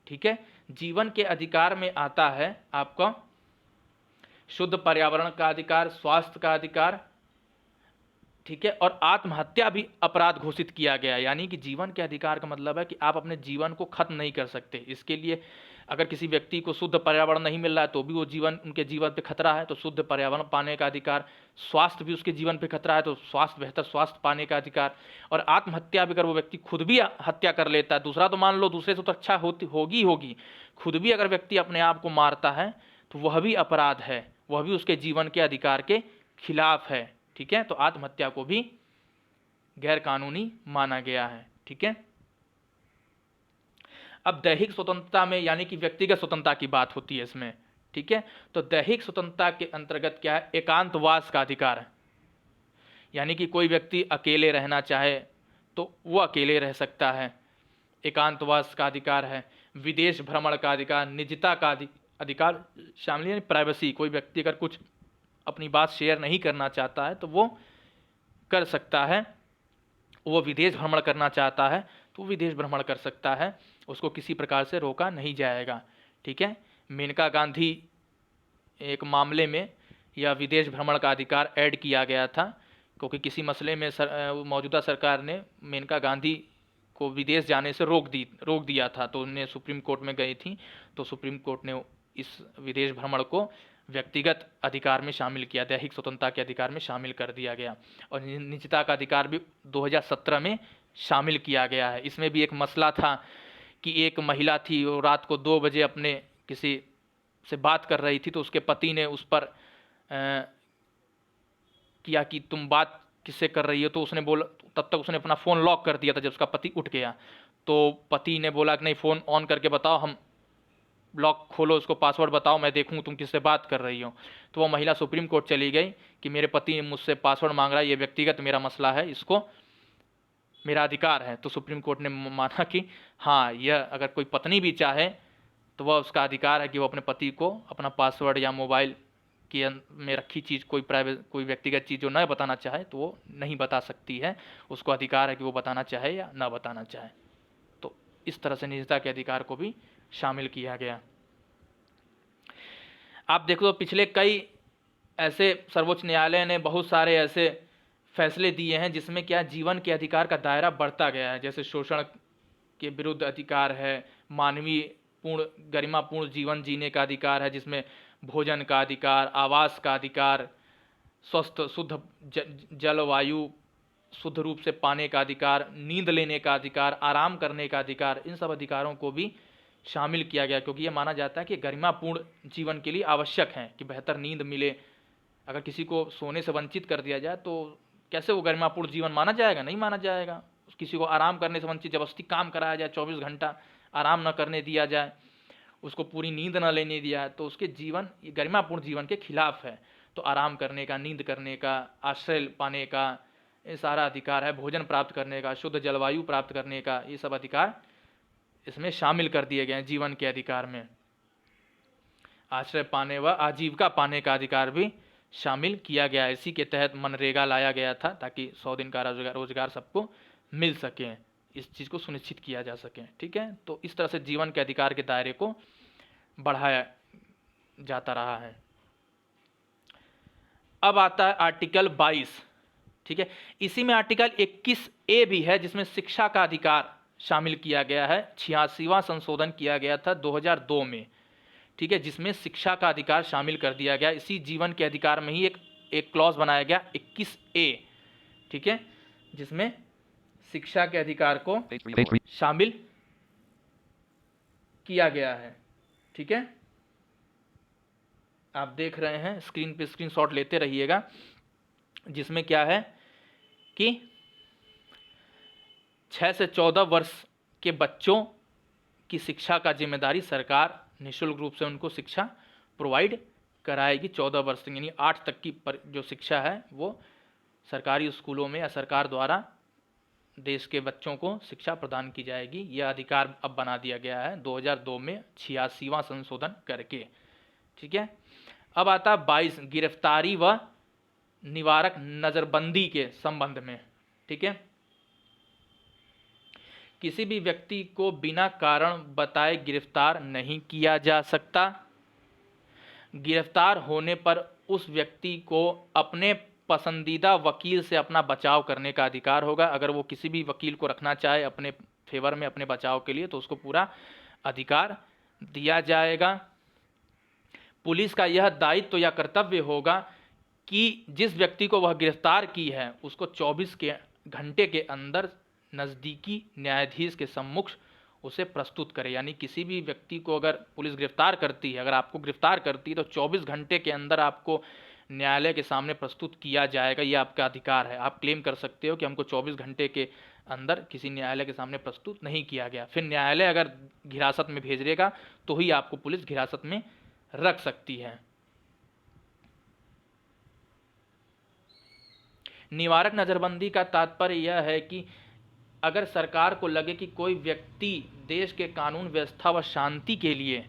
ठीक है, जीवन के अधिकार में आता है आपका शुद्ध पर्यावरण का अधिकार, स्वास्थ्य का अधिकार। ठीक है, और आत्महत्या भी अपराध घोषित किया गया। यानी कि जीवन के अधिकार का मतलब है कि आप अपने जीवन को खत्म नहीं कर सकते। इसके लिए अगर किसी व्यक्ति को शुद्ध पर्यावरण नहीं मिल रहा है तो भी वो उनके जीवन पे खतरा है, तो शुद्ध पर्यावरण पाने का अधिकार। स्वास्थ्य भी उसके जीवन पे खतरा है तो बेहतर स्वास्थ्य पाने का अधिकार। और आत्महत्या भी अगर वो व्यक्ति खुद भी हत्या कर लेता है, दूसरा तो मान लो दूसरे से तो अच्छा होगी, खुद भी अगर व्यक्ति अपने आप को मारता है तो वह भी अपराध है, वह भी उसके जीवन के अधिकार के खिलाफ है। ठीक है, तो आत्महत्या को भी गैर कानूनी माना गया है। ठीक है, अब दैहिक स्वतंत्रता में यानी कि व्यक्तिगत स्वतंत्रता की बात होती है इसमें। ठीक है, तो दैहिक स्वतंत्रता के अंतर्गत क्या है, एकांतवास का अधिकार है। यानी कि कोई व्यक्ति अकेले रहना चाहे तो वो अकेले रह सकता है, एकांतवास का अधिकार है। विदेश भ्रमण का अधिकार, निजता का अधिकार शामिल है, प्राइवेसी। कोई व्यक्ति अगर कुछ अपनी बात शेयर नहीं करना चाहता है तो वो कर सकता है, वो विदेश भ्रमण करना चाहता है तो वो विदेश भ्रमण कर सकता है, उसको किसी प्रकार से रोका नहीं जाएगा। ठीक है, मेनका गांधी एक मामले में यह विदेश भ्रमण का अधिकार ऐड किया गया था, क्योंकि किसी मसले में मौजूदा सरकार ने मेनका गांधी को विदेश जाने से रोक दिया था, तो उन्हें सुप्रीम कोर्ट में गई थी, तो सुप्रीम कोर्ट ने इस विदेश भ्रमण को व्यक्तिगत अधिकार में शामिल किया, दैहिक स्वतंत्रता के अधिकार में शामिल कर दिया गया। और निजता का अधिकार भी 2017 में शामिल किया गया है। इसमें भी एक मसला था कि एक महिला थी, वो रात को 2 बजे अपने किसी से बात कर रही थी, तो उसके पति ने उस पर किया कि तुम बात किससे कर रही हो, तो उसने बोला, तब तक उसने अपना फ़ोन लॉक कर दिया था। जब उसका पति उठ गया तो पति ने बोला कि नहीं, फ़ोन ऑन करके बताओ, हम लॉक खोलो, उसको पासवर्ड बताओ, मैं देखूँ तुम किससे बात कर रही हो। तो वो महिला सुप्रीम कोर्ट चली गई कि मेरे पति मुझसे पासवर्ड मांग रहा है, ये व्यक्तिगत मेरा मसला है, इसको मेरा अधिकार है। तो सुप्रीम कोर्ट ने माना कि हाँ, यह अगर कोई पत्नी भी चाहे तो वह उसका अधिकार है कि वो अपने पति को अपना पासवर्ड या मोबाइल की में रखी चीज़, कोई व्यक्तिगत चीज़ जो न बताना चाहे तो वो नहीं बता सकती है, उसको अधिकार है कि वो बताना चाहे या ना बताना चाहे। तो इस तरह से निजता के अधिकार को भी शामिल किया गया। आप देखो पिछले कई ऐसे सर्वोच्च न्यायालय ने बहुत सारे ऐसे फैसले दिए हैं जिसमें क्या जीवन के अधिकार का दायरा बढ़ता गया है। जैसे शोषण के विरुद्ध अधिकार है, मानवीय पूर्ण गरिमापूर्ण जीवन जीने का अधिकार है, जिसमें भोजन का अधिकार, आवास का अधिकार, स्वस्थ शुद्ध जलवायु शुद्ध रूप से पाने का अधिकार, नींद लेने का अधिकार, आराम करने का अधिकार, इन सब अधिकारों को भी शामिल किया गया, क्योंकि ये माना जाता है कि गरिमापूर्ण जीवन के लिए आवश्यक है कि बेहतर नींद मिले। अगर किसी को सोने से वंचित कर दिया जाए तो कैसे वो गरिमापूर्ण जीवन माना जाएगा? नहीं माना जाएगा। किसी को आराम करने से वंचित, जबरदस्ती काम कराया जाए, 24 घंटा आराम न करने दिया जाए, उसको पूरी नींद न लेने दिया है, तो उसके जीवन गरिमापूर्ण जीवन के खिलाफ है। तो आराम करने का, नींद करने का, आश्रय पाने का, ये सारा अधिकार है। भोजन प्राप्त करने का, शुद्ध जलवायु प्राप्त करने का, ये सब अधिकार इसमें शामिल कर दिए गए हैं जीवन के अधिकार में। आश्रय पाने व आजीविका पाने का अधिकार भी शामिल किया गया। इसी के तहत मनरेगा लाया गया था ताकि 100 दिन का रोजगार सबको मिल सके, इस चीज़ को सुनिश्चित किया जा सके। ठीक है, तो इस तरह से जीवन के अधिकार के दायरे को बढ़ाया जाता रहा है। अब आता है आर्टिकल 22। ठीक है, इसी में आर्टिकल 21A भी है जिसमें शिक्षा का अधिकार शामिल किया गया है। 86वां संशोधन किया गया था 2002 में। ठीक है, जिसमें शिक्षा का अधिकार शामिल कर दिया गया। इसी जीवन के अधिकार में ही एक क्लॉज बनाया गया 21A। ठीक है, जिसमें शिक्षा के अधिकार को शामिल किया गया है। ठीक है, आप देख रहे हैं स्क्रीन पे, स्क्रीनशॉट लेते रहिएगा, जिसमें क्या है कि 6 से 14 वर्ष के बच्चों की शिक्षा का जिम्मेदारी सरकार निःशुल्क रूप से उनको शिक्षा प्रोवाइड कराएगी। 14 वर्ष तक यानी 8 तक की जो शिक्षा है वो सरकारी स्कूलों में या सरकार द्वारा देश के बच्चों को शिक्षा प्रदान की जाएगी। यह अधिकार अब बना दिया गया है 2002 में 86वां संशोधन करके। ठीक है, अब आता 22 गिरफ्तारी व निवारक नज़रबंदी के संबंध में। ठीक है, किसी भी व्यक्ति को बिना कारण बताए गिरफ्तार नहीं किया जा सकता। गिरफ्तार होने पर उस व्यक्ति को अपने पसंदीदा वकील से अपना बचाव करने का अधिकार होगा। अगर वो किसी भी वकील को रखना चाहे अपने फेवर में, अपने बचाव के लिए, तो उसको पूरा अधिकार दिया जाएगा। पुलिस का यह दायित्व या कर्तव्य होगा कि जिस व्यक्ति को वह गिरफ्तार की है उसको 24 घंटे के अंदर नज़दीकी न्यायाधीश के सम्मुख उसे प्रस्तुत करे। यानी किसी भी व्यक्ति को अगर पुलिस गिरफ्तार करती है, अगर आपको गिरफ्तार करती है, तो 24 घंटे के अंदर आपको न्यायालय के सामने प्रस्तुत किया जाएगा। ये आपका अधिकार है। आप क्लेम कर सकते हो कि हमको 24 घंटे के अंदर किसी न्यायालय के सामने प्रस्तुत नहीं किया गया। फिर न्यायालय अगर हिरासत में भेज देगा तो ही आपको पुलिस हिरासत में रख सकती है। निवारक नज़रबंदी का तात्पर्य यह है कि अगर सरकार को लगे कि कोई व्यक्ति देश के कानून व्यवस्था व शांति के लिए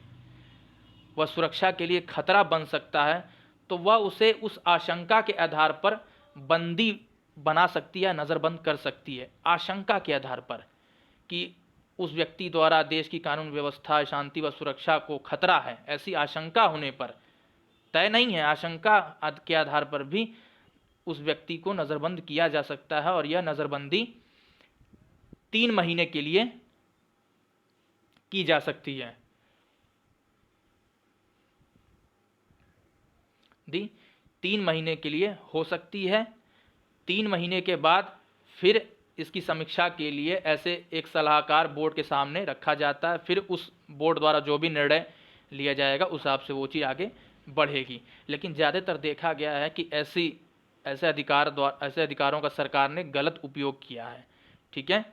व सुरक्षा के लिए खतरा बन सकता है तो वह उसे उस आशंका के आधार पर बंदी बना सकती है, नज़रबंद कर सकती है। आशंका के आधार पर कि उस व्यक्ति द्वारा देश की कानून व्यवस्था, शांति व सुरक्षा को खतरा है, ऐसी आशंका होने पर, तय नहीं है, आशंका के आधार पर भी उस व्यक्ति को नज़रबंद किया जा सकता है। और यह नज़रबंदी 3 महीने के लिए की जा सकती है। 3 महीने के लिए हो सकती है। 3 महीने के बाद फिर इसकी समीक्षा के लिए ऐसे एक सलाहकार बोर्ड के सामने रखा जाता है। फिर उस बोर्ड द्वारा जो भी निर्णय लिया जाएगा उस हिसाब से वो चीज़ आगे बढ़ेगी। लेकिन ज़्यादातर देखा गया है कि ऐसे अधिकारों का सरकार ने गलत उपयोग किया है। ठीक है,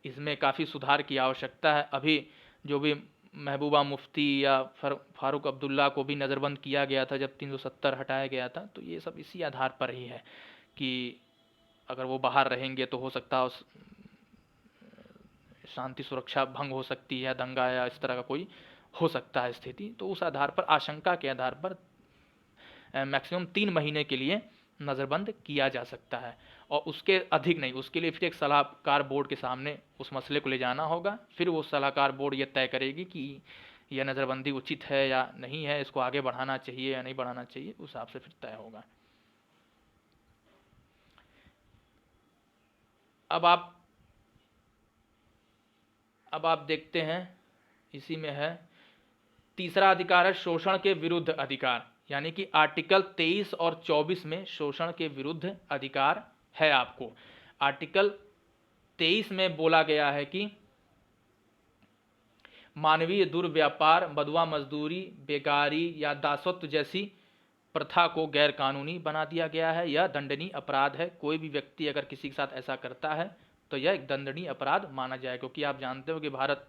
इसमें काफ़ी सुधार की आवश्यकता है। अभी जो भी महबूबा मुफ्ती या फारूक अब्दुल्ला को भी नज़रबंद किया गया था जब 370 हटाया गया था, तो ये सब इसी आधार पर ही है कि अगर वो बाहर रहेंगे तो हो सकता है शांति सुरक्षा भंग हो सकती है, दंगा या इस तरह का कोई हो सकता है स्थिति। तो उस आधार पर, आशंका के आधार पर मैक्सिमम 3 महीने के लिए नज़रबंद किया जा सकता है और उसके अधिक नहीं। उसके लिए फिर एक सलाहकार बोर्ड के सामने उस मसले को ले जाना होगा, फिर वो सलाहकार बोर्ड ये तय करेगी कि यह नज़रबंदी उचित है या नहीं है, इसको आगे बढ़ाना चाहिए या नहीं बढ़ाना चाहिए, उस हिसाब से फिर तय होगा। अब आप देखते हैं, इसी में है तीसरा अधिकार है शोषण के विरुद्ध अधिकार, यानी कि आर्टिकल 23 और 24 में शोषण के विरुद्ध अधिकार है आपको। आर्टिकल 23 में बोला गया है कि मानवीय दुर्व्यापार, बदवा मजदूरी, बेगारी या दासत्व जैसी प्रथा को गैर कानूनी बना दिया गया है। यह दंडनीय अपराध है। कोई भी व्यक्ति अगर किसी के साथ ऐसा करता है तो यह एक दंडनीय अपराध माना जाए, क्योंकि आप जानते हो कि भारत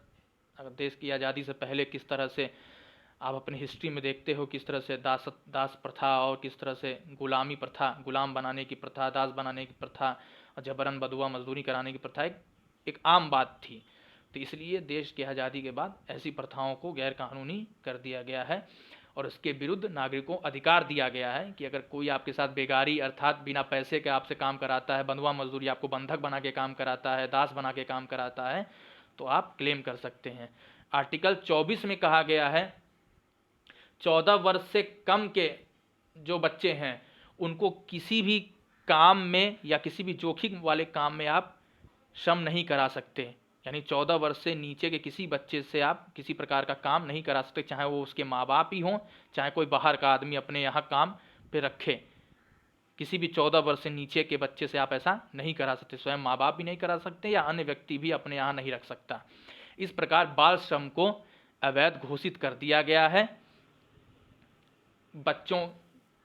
अगर देश की आज़ादी से पहले किस तरह से, आप अपनी हिस्ट्री में देखते हो किस तरह से दास प्रथा और किस तरह से गुलामी प्रथा, गुलाम बनाने की प्रथा, दास बनाने की प्रथा और जबरन बदुआ मजदूरी कराने की प्रथा एक आम बात थी। तो इसलिए देश की आज़ादी के बाद ऐसी प्रथाओं को गैर कानूनी कर दिया गया है और इसके विरुद्ध नागरिकों अधिकार दिया गया है कि अगर कोई आपके साथ बेगारी अर्थात बिना पैसे के आपसे काम कराता है, बंधुआ मजदूरी आपको बंधक बना के काम कराता है, दास बना के काम कराता है, तो आप क्लेम कर सकते हैं। आर्टिकल 24 में कहा गया है 14 वर्ष से कम के जो बच्चे हैं उनको किसी भी काम में या किसी भी जोखिम वाले काम में आप श्रम नहीं करा सकते। यानी 14 वर्ष से नीचे के किसी बच्चे से आप किसी प्रकार का काम नहीं करा सकते, चाहे वो उसके माँ बाप ही हों, चाहे कोई बाहर का आदमी अपने यहाँ काम पे रखे। किसी भी 14 वर्ष से नीचे के बच्चे से आप ऐसा नहीं करा सकते, स्वयं माँ बाप भी नहीं करा सकते या अन्य व्यक्ति भी अपने यहाँ नहीं रख सकता। इस प्रकार बाल श्रम को अवैध घोषित कर दिया गया है। बच्चों,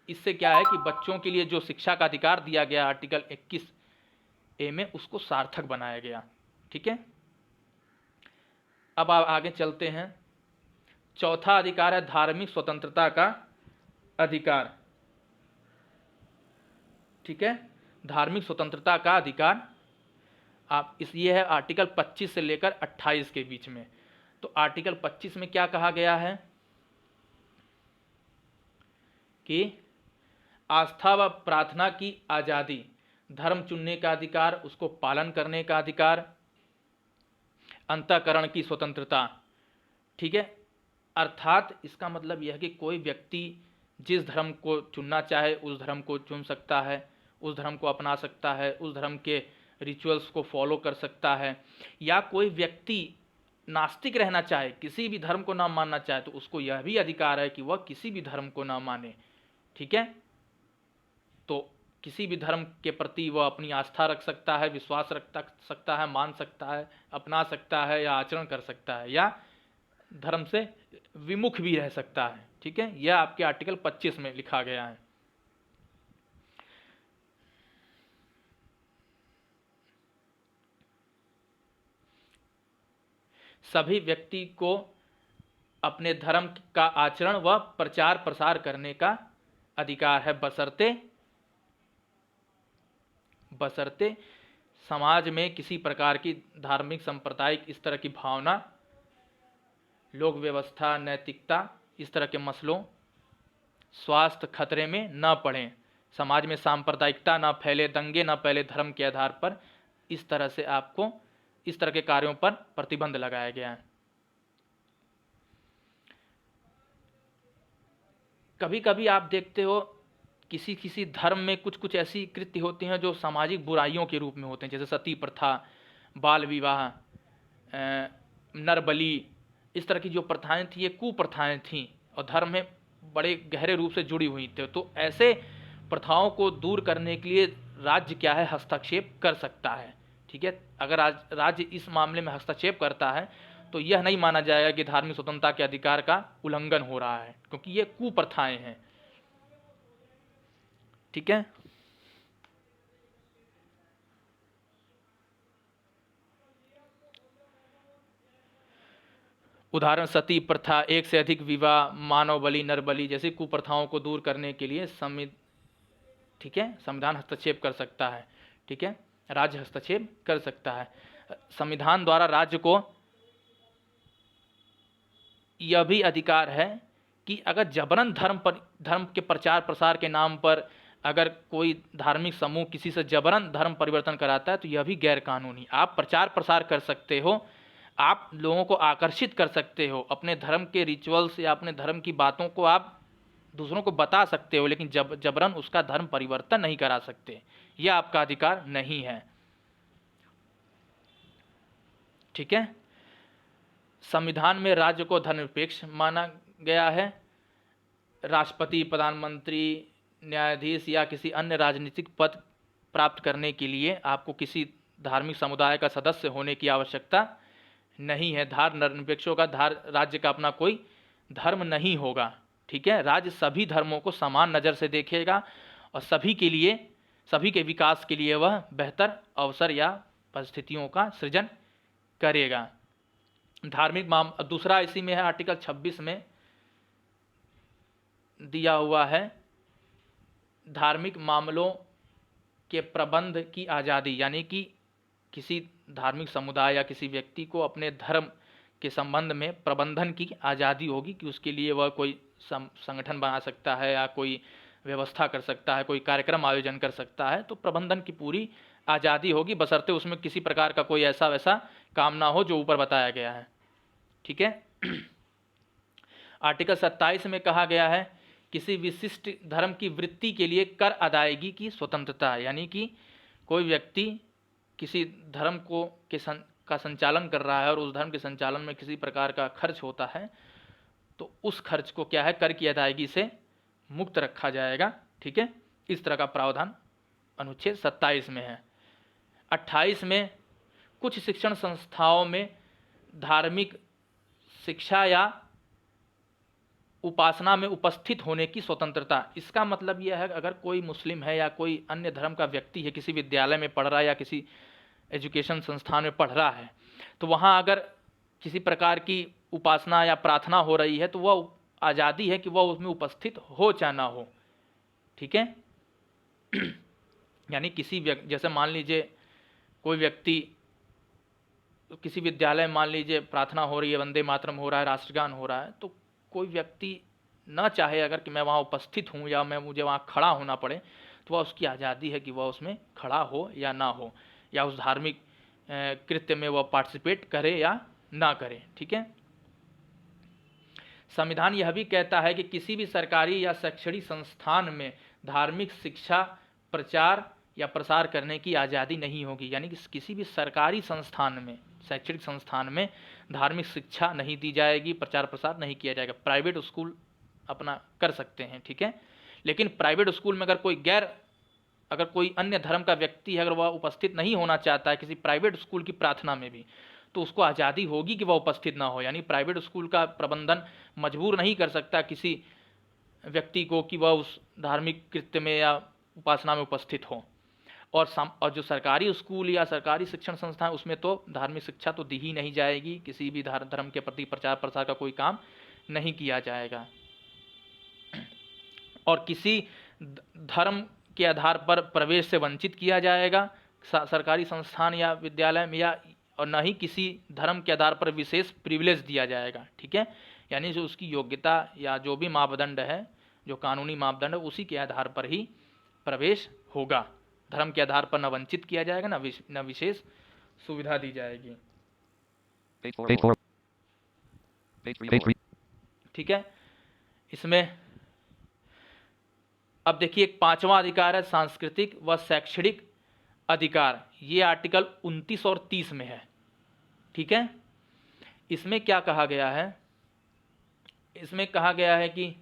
इससे क्या है कि बच्चों के लिए जो शिक्षा का अधिकार दिया गया आर्टिकल 21A में, उसको सार्थक बनाया गया। ठीक है, अब आप आगे चलते हैं। चौथा अधिकार है धार्मिक स्वतंत्रता का अधिकार। ठीक है, धार्मिक स्वतंत्रता का अधिकार आप ये है आर्टिकल 25 से लेकर 28 के बीच में। तो आर्टिकल 25 में क्या कहा गया है कि आस्था व प्रार्थना की आज़ादी, धर्म चुनने का अधिकार, उसको पालन करने का अधिकार, अंतःकरण की स्वतंत्रता। ठीक है, अर्थात इसका मतलब यह है कि कोई व्यक्ति जिस धर्म को चुनना चाहे उस धर्म को चुन सकता है, उस धर्म को अपना सकता है, उस धर्म के रिचुअल्स को फॉलो कर सकता है। या कोई व्यक्ति नास्तिक रहना चाहे, किसी भी धर्म को ना मानना चाहे, तो उसको यह भी अधिकार है कि वह किसी भी धर्म को ना माने। ठीक है, तो किसी भी धर्म के प्रति वह अपनी आस्था रख सकता है, विश्वास रख सकता है, मान सकता है, अपना सकता है या आचरण कर सकता है, या धर्म से विमुख भी रह सकता है। ठीक है, यह आपके आर्टिकल 25 में लिखा गया है। सभी व्यक्ति को अपने धर्म का आचरण व प्रचार प्रसार करने का अधिकार है, बशर्ते समाज में किसी प्रकार की धार्मिक, सांप्रदायिक इस तरह की भावना, लोक व्यवस्था, नैतिकता, इस तरह के मसलों, स्वास्थ्य खतरे में न पड़ें, समाज में सांप्रदायिकता न फैले, दंगे न फैले धर्म के आधार पर। इस तरह से आपको इस तरह के कार्यों पर प्रतिबंध लगाया गया है। कभी कभी आप देखते हो किसी किसी धर्म में कुछ कुछ ऐसी कृत्य होती हैं जो सामाजिक बुराइयों के रूप में होते हैं, जैसे सती प्रथा, बाल विवाह, नरबली, इस तरह की जो प्रथाएं थी ये कुप्रथाएं थीं और धर्म में बड़े गहरे रूप से जुड़ी हुई थी। तो ऐसे प्रथाओं को दूर करने के लिए राज्य क्या है, हस्तक्षेप कर सकता है। ठीक है, अगर राज्य इस मामले में हस्तक्षेप करता है तो यह नहीं माना जाएगा कि धार्मिक स्वतंत्रता के अधिकार का उल्लंघन हो रहा है, क्योंकि ये कुप्रथाएं हैं। ठीक है, उदाहरण सती प्रथा, एक से अधिक विवाह, मानव बलि, नर बलि जैसी कुप्रथाओं को दूर करने के लिए ठीक है, संविधान हस्तक्षेप कर सकता है। ठीक है, राज्य हस्तक्षेप कर सकता है। संविधान द्वारा राज्य को यह भी अधिकार है कि अगर जबरन धर्म के प्रचार प्रसार के नाम पर अगर कोई धार्मिक समूह किसी से जबरन धर्म परिवर्तन कराता है तो यह भी गैर कानूनी। आप प्रचार प्रसार कर सकते हो, आप लोगों को आकर्षित कर सकते हो, अपने धर्म के रिचुअल्स या अपने धर्म की बातों को आप दूसरों को बता सकते हो, लेकिन जबरन उसका धर्म परिवर्तन नहीं करा सकते। यह आपका अधिकार नहीं है। ठीक है, संविधान में राज्य को धर्मनिरपेक्ष माना गया है। राष्ट्रपति, प्रधानमंत्री, न्यायाधीश या किसी अन्य राजनीतिक पद प्राप्त करने के लिए आपको किसी धार्मिक समुदाय का सदस्य होने की आवश्यकता नहीं है। धर्मनिरपेक्षों का राज्य का अपना कोई धर्म नहीं होगा। ठीक है, राज्य सभी धर्मों को समान नज़र से देखेगा और सभी के विकास के लिए वह बेहतर अवसर या परिस्थितियों का सृजन करेगा। दूसरा इसी में है, आर्टिकल 26 में दिया हुआ है, धार्मिक मामलों के प्रबंध की आज़ादी, यानी कि किसी धार्मिक समुदाय या किसी व्यक्ति को अपने धर्म के संबंध में प्रबंधन की आज़ादी होगी कि उसके लिए वह कोई संगठन बना सकता है या कोई व्यवस्था कर सकता है, कोई कार्यक्रम आयोजन कर सकता है। तो प्रबंधन की पूरी आज़ादी होगी, बशर्ते उसमें किसी प्रकार का कोई ऐसा वैसा काम ना हो जो ऊपर बताया गया है। ठीक है, आर्टिकल 27 में कहा गया है, किसी विशिष्ट धर्म की वृत्ति के लिए कर अदायगी की स्वतंत्रता, यानी कि कोई व्यक्ति किसी धर्म का संचालन कर रहा है और उस धर्म के संचालन में किसी प्रकार का खर्च होता है तो उस खर्च को क्या है, कर की अदायगी से मुक्त रखा जाएगा। ठीक है, इस तरह का प्रावधान अनुच्छेद 27 में है। 28 में कुछ शिक्षण संस्थाओं में धार्मिक शिक्षा या उपासना में उपस्थित होने की स्वतंत्रता। इसका मतलब यह है अगर कोई मुस्लिम है या कोई अन्य धर्म का व्यक्ति है, किसी विद्यालय में पढ़ रहा है या किसी एजुकेशन संस्थान में पढ़ रहा है, तो वहाँ अगर किसी प्रकार की उपासना या प्रार्थना हो रही है तो वह आज़ादी है कि वह उसमें उपस्थित हो चाहे ना हो। ठीक है, यानी जैसे मान लीजिए कोई व्यक्ति किसी विद्यालय में मान लीजिए प्रार्थना हो रही है, वंदे मातरम हो रहा है, राष्ट्रगान हो रहा है, तो कोई व्यक्ति ना चाहे अगर कि मैं वहाँ उपस्थित हूँ या मुझे वहाँ खड़ा होना पड़े तो वह उसकी आज़ादी है कि वह उसमें खड़ा हो या ना हो, या उस धार्मिक कृत्य में वह पार्टिसिपेट करे या ना करे। ठीक है, संविधान यह भी कहता है कि किसी भी सरकारी या शैक्षणिक संस्थान में धार्मिक शिक्षा प्रचार या प्रसार करने की आज़ादी नहीं होगी, यानी कि किसी भी सरकारी संस्थान में, शैक्षणिक संस्थान में धार्मिक शिक्षा नहीं दी जाएगी, प्रचार प्रसार नहीं किया जाएगा। प्राइवेट स्कूल अपना कर सकते हैं। ठीक है, लेकिन प्राइवेट स्कूल में अगर कोई अन्य धर्म का व्यक्ति है, अगर वह उपस्थित नहीं होना चाहता है किसी प्राइवेट स्कूल की प्रार्थना में भी, तो उसको आज़ादी होगी कि वह उपस्थित ना हो। यानी प्राइवेट स्कूल का प्रबंधन मजबूर नहीं कर सकता किसी व्यक्ति को कि वह उस धार्मिक कृत्य में या उपासना में उपस्थित हो। और जो सरकारी स्कूल या सरकारी शिक्षण संस्थान, उसमें तो धार्मिक शिक्षा तो दी ही नहीं जाएगी, किसी भी धर्म के प्रति प्रचार प्रसार का कोई काम नहीं किया जाएगा। और किसी धर्म के आधार पर प्रवेश से वंचित किया जाएगा सरकारी संस्थान या विद्यालय में, और न ही किसी धर्म के आधार पर विशेष प्रिविलेज दिया जाएगा। ठीक है, यानी जो उसकी योग्यता या जो भी मापदंड है, जो कानूनी मापदंड है, उसी के आधार पर ही प्रवेश होगा। धर्म के आधार पर न वंचित किया जाएगा, न विशेष सुविधा दी जाएगी। ठीक है, इसमें अब देखिए एक पांचवा अधिकार है सांस्कृतिक व शैक्षणिक अधिकार। ये आर्टिकल 29 और 30 में है। ठीक है, इसमें क्या कहा गया है, इसमें कहा गया है कि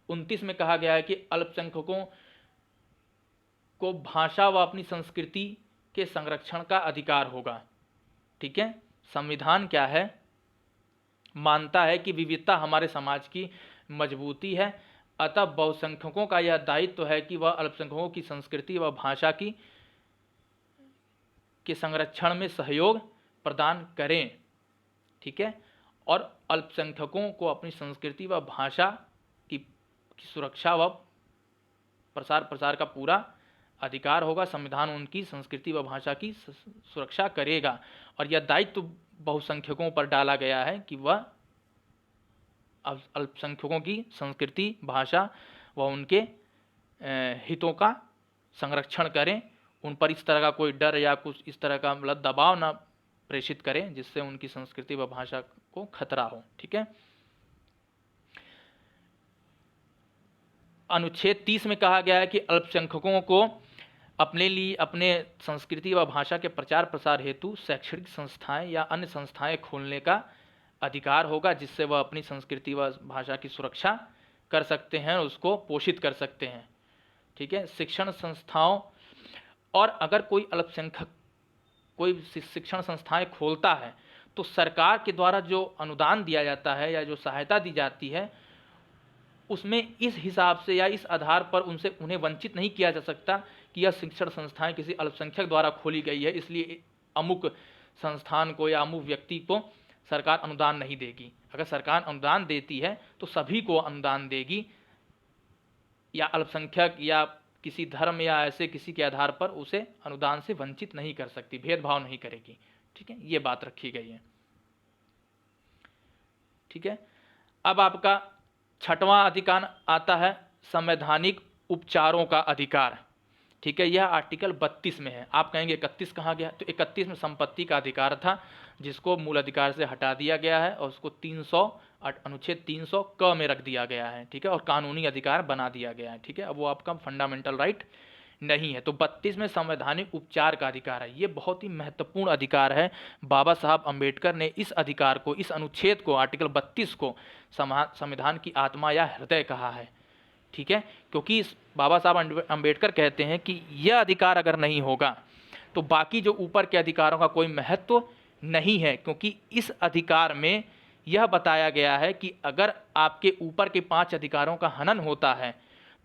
29 में कहा गया है कि अल्पसंख्यकों को भाषा व अपनी संस्कृति के संरक्षण का अधिकार होगा। ठीक है, संविधान क्या है, मानता है कि विविधता हमारे समाज की मजबूती है, अतः बहुसंख्यकों का यह दायित्व है कि वह अल्पसंख्यकों की संस्कृति व भाषा के संरक्षण में सहयोग प्रदान करें। ठीक है, और अल्पसंख्यकों को अपनी संस्कृति व भाषा की सुरक्षा व प्रसार का पूरा अधिकार होगा। संविधान उनकी संस्कृति व भाषा की सुरक्षा करेगा और यह दायित्व बहुसंख्यकों पर डाला गया है कि वह अल्पसंख्यकों की संस्कृति, भाषा व उनके हितों का संरक्षण करें। उन पर इस तरह का कोई डर या कुछ इस तरह का मतलब दबाव ना प्रेषित करें जिससे उनकी संस्कृति व भाषा को खतरा हो। ठीक है। अनुच्छेद 30 में कहा गया है कि अल्पसंख्यकों को अपने लिए अपने संस्कृति व भाषा के प्रचार प्रसार हेतु शैक्षणिक संस्थाएं या अन्य संस्थाएं खोलने का अधिकार होगा, जिससे वह अपनी संस्कृति व भाषा की सुरक्षा कर सकते हैं और उसको पोषित कर सकते हैं। ठीक है। शिक्षण संस्थाओं और अगर कोई अल्पसंख्यक कोई शिक्षण संस्थाएं खोलता है तो सरकार के द्वारा जो अनुदान दिया जाता है या जो सहायता दी जाती है उसमें इस हिसाब से या इस आधार पर उन्हें वंचित नहीं किया जा सकता कि यह शिक्षण संस्थाएं किसी अल्पसंख्यक द्वारा खोली गई है, इसलिए अमुक संस्थान को या अमुक व्यक्ति को सरकार अनुदान नहीं देगी। अगर सरकार अनुदान देती है तो सभी को अनुदान देगी, या अल्पसंख्यक या किसी धर्म या ऐसे किसी के आधार पर उसे अनुदान से वंचित नहीं कर सकती, भेदभाव नहीं करेगी। ठीक है, ये बात रखी गई है। ठीक है। अब आपका छठवां अधिकार आता है संवैधानिक उपचारों का अधिकार। ठीक है, यह आर्टिकल 32 में है। आप कहेंगे 31 कहाँ गया? तो 31 में संपत्ति का अधिकार था जिसको मूल अधिकार से हटा दिया गया है और उसको अनुच्छेद 300 क में रख दिया गया है। ठीक है, और कानूनी अधिकार बना दिया गया है। ठीक है, अब वो आपका फंडामेंटल राइट नहीं है। तो 32 में संवैधानिक उपचार का अधिकार है। ये बहुत ही महत्वपूर्ण अधिकार है। बाबा साहब अंबेडकर ने इस अधिकार को, इस अनुच्छेद को, आर्टिकल 32 को संविधान की आत्मा या हृदय कहा है। ठीक है, क्योंकि बाबा साहब अंबेडकर कहते हैं कि यह अधिकार अगर नहीं होगा तो बाकी जो ऊपर के अधिकारों का कोई महत्व नहीं है, क्योंकि इस अधिकार में यह बताया गया है कि अगर आपके ऊपर के 5 अधिकारों का हनन होता है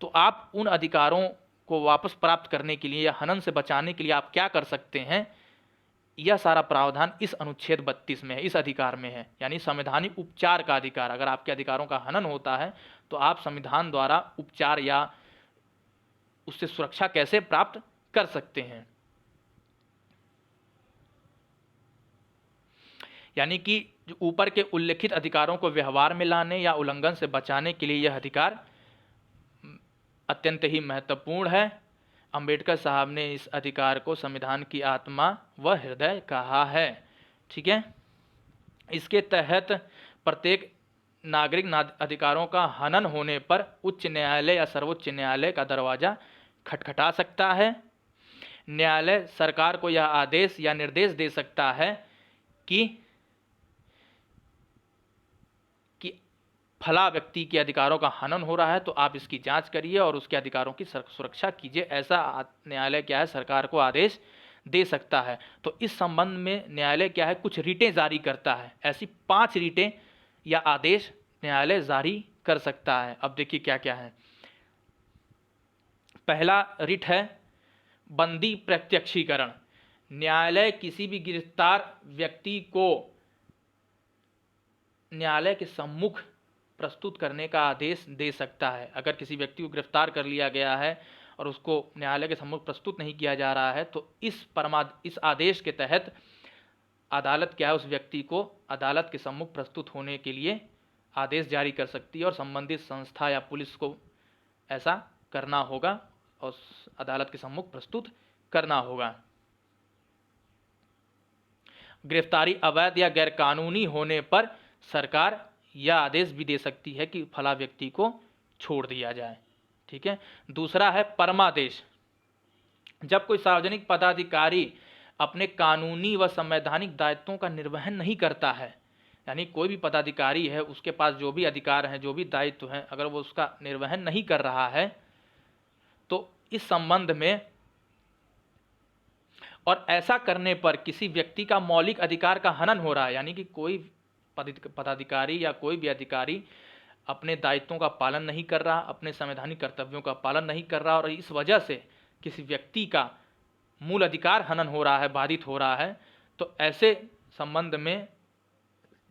तो आप उन अधिकारों को वापस प्राप्त करने के लिए या हनन से बचाने के लिए आप क्या कर सकते हैं। यह सारा प्रावधान इस अनुच्छेद 32 में है, इस अधिकार में है। यानी संवैधानिक उपचार का अधिकार, अगर आपके अधिकारों का हनन होता है तो आप संविधान द्वारा उपचार या उससे सुरक्षा कैसे प्राप्त कर सकते हैं। यानी कि जो ऊपर के उल्लेखित अधिकारों को व्यवहार में लाने या उल्लंघन से बचाने के लिए यह अधिकार अत्यंत ही महत्वपूर्ण है। अंबेडकर साहब ने इस अधिकार को संविधान की आत्मा व हृदय कहा है। ठीक है, इसके तहत प्रत्येक नागरिक अधिकारों का हनन होने पर उच्च न्यायालय या सर्वोच्च न्यायालय का दरवाजा खटखटा सकता है। न्यायालय सरकार को यह आदेश या निर्देश दे सकता है कि फला व्यक्ति के अधिकारों का हनन हो रहा है तो आप इसकी जांच करिए और उसके अधिकारों की सुरक्षा कीजिए। ऐसा न्यायालय क्या है, सरकार को आदेश दे सकता है। तो इस संबंध में न्यायालय क्या है, कुछ रीटें जारी करता है। ऐसी 5 रीटें या आदेश न्यायालय जारी कर सकता है। अब देखिए क्या क्या है। पहला रिट है बंदी प्रत्यक्षीकरण। न्यायालय किसी भी गिरफ्तार व्यक्ति को न्यायालय के सम्मुख प्रस्तुत करने का आदेश दे सकता है। अगर किसी व्यक्ति को गिरफ्तार कर लिया गया है और उसको न्यायालय के सम्मुख प्रस्तुत नहीं किया जा रहा है तो इस आदेश के तहत अदालत क्या है, उस व्यक्ति को अदालत के सम्मुख प्रस्तुत होने के लिए आदेश जारी कर सकती है और संबंधित संस्था या पुलिस को ऐसा करना होगा और अदालत के सम्मुख प्रस्तुत करना होगा। गिरफ्तारी अवैध या गैरकानूनी होने पर सरकार यह आदेश भी दे सकती है कि फला व्यक्ति को छोड़ दिया जाए। ठीक है। दूसरा है परमादेश। जब कोई सार्वजनिक पदाधिकारी अपने कानूनी व संवैधानिक दायित्वों का निर्वहन नहीं करता है, यानी कोई भी पदाधिकारी है उसके पास जो भी अधिकार हैं, जो भी दायित्व हैं, अगर वो उसका निर्वहन नहीं कर रहा है तो इस संबंध में और ऐसा करने पर किसी व्यक्ति का मौलिक अधिकार का हनन हो रहा है, यानी कि कोई पदाधिकारी या कोई भी अधिकारी अपने दायित्वों का पालन नहीं कर रहा, अपने संवैधानिक कर्तव्यों का पालन नहीं कर रहा और इस वजह से किसी व्यक्ति का मूल अधिकार हनन हो रहा है, बाधित हो रहा है, तो ऐसे संबंध में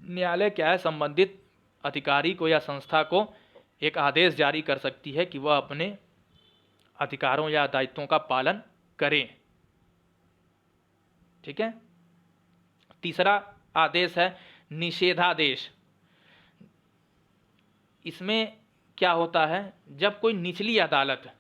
न्यायालय क्या है, संबंधित अधिकारी को या संस्था को एक आदेश जारी कर सकती है कि वह अपने अधिकारों या दायित्वों का पालन करें। ठीक है। तीसरा आदेश है निषेधादेश। इसमें क्या होता है, जब कोई निचली अदालत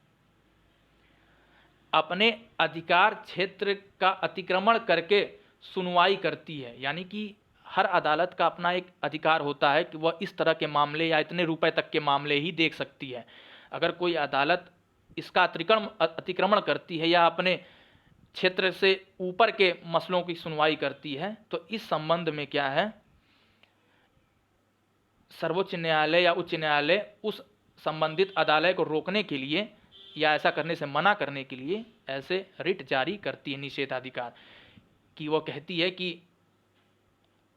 अपने अधिकार क्षेत्र का अतिक्रमण करके सुनवाई करती है, यानी कि हर अदालत का अपना एक अधिकार होता है कि वह इस तरह के मामले या इतने रुपए तक के मामले ही देख सकती है। अगर कोई अदालत इसका अतिक्रमण करती है या अपने क्षेत्र से ऊपर के मसलों की सुनवाई करती है, तो इस संबंध में क्या है, सर्वोच्च न्यायालय या उच्च न्यायालय उस संबंधित अदालत को रोकने के लिए या ऐसा करने से मना करने के लिए ऐसे रिट जारी करती है निषेधाधिकार, कि वो कहती है कि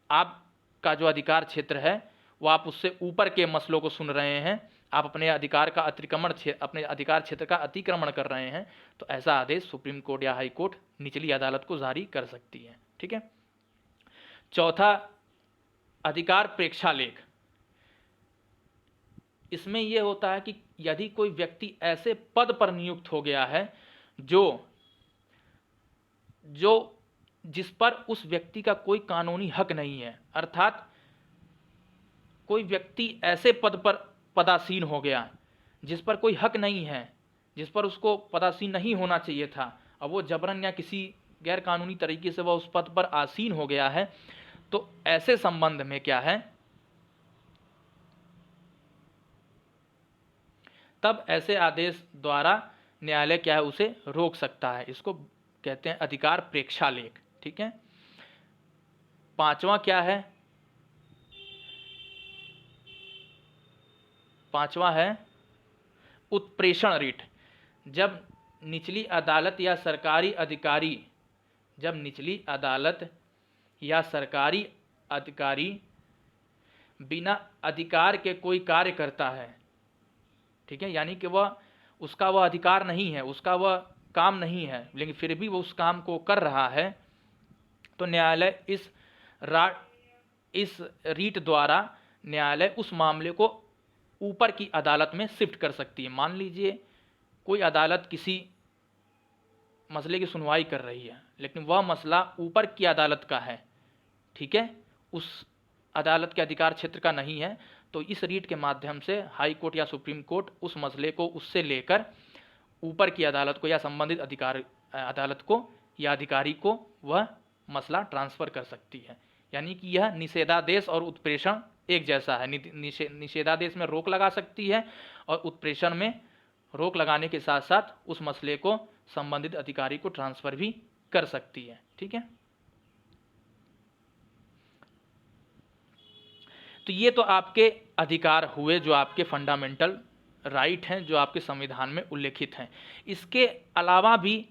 आपका जो अधिकार क्षेत्र है वो आप उससे ऊपर के मसलों को सुन रहे हैं, आप अपने अधिकार का अपने अधिकार क्षेत्र का अतिक्रमण कर रहे हैं, तो ऐसा आदेश सुप्रीम कोर्ट या हाई कोर्ट निचली अदालत को जारी कर सकती है। ठीक है। चौथा, अधिकार प्रेक्षालेख। इसमें यह होता है कि यदि कोई व्यक्ति ऐसे पद पर नियुक्त हो गया है जो जिस पर उस व्यक्ति का कोई कानूनी हक नहीं है, अर्थात कोई व्यक्ति ऐसे पद पर पदासीन हो गया जिस पर कोई हक नहीं है, जिस पर उसको पदासीन नहीं होना चाहिए था, अब वो जबरन या किसी गैर कानूनी तरीके से वह उस पद पर आसीन हो गया है, तो ऐसे संबंध में क्या है, तब ऐसे आदेश द्वारा न्यायालय क्या है, उसे रोक सकता है। इसको कहते हैं अधिकार प्रेक्षालेख। ठीक है। पांचवा क्या है, पांचवा है उत्प्रेषण रिट। जब निचली अदालत या सरकारी अधिकारी बिना अधिकार के कोई कार्य करता है, ठीक है, यानी कि वह अधिकार नहीं है, उसका वह काम नहीं है, लेकिन फिर भी वो उस काम को कर रहा है, तो न्यायालय इस रीट द्वारा न्यायालय उस मामले को ऊपर की अदालत में शिफ्ट कर सकती है। मान लीजिए कोई अदालत किसी मसले की सुनवाई कर रही है, लेकिन वह मसला ऊपर की अदालत का है, ठीक है, उस अदालत के अधिकार क्षेत्र का नहीं है, तो इस रीट के माध्यम से हाई कोर्ट या सुप्रीम कोर्ट उस मसले को उससे लेकर ऊपर की अदालत को या संबंधित अदालत को या अधिकारी को वह मसला ट्रांसफ़र कर सकती है। यानी कि यह निषेधादेश और उत्प्रेषण एक जैसा है। निषेधादेश में रोक लगा सकती है और उत्प्रेषण में रोक लगाने के साथ साथ उस मसले को संबंधित अधिकारी को ट्रांसफ़र भी कर सकती है। ठीक है। तो ये तो आपके अधिकार हुए जो आपके फंडामेंटल राइट हैं, जो आपके संविधान में उल्लेखित हैं। इसके अलावा भी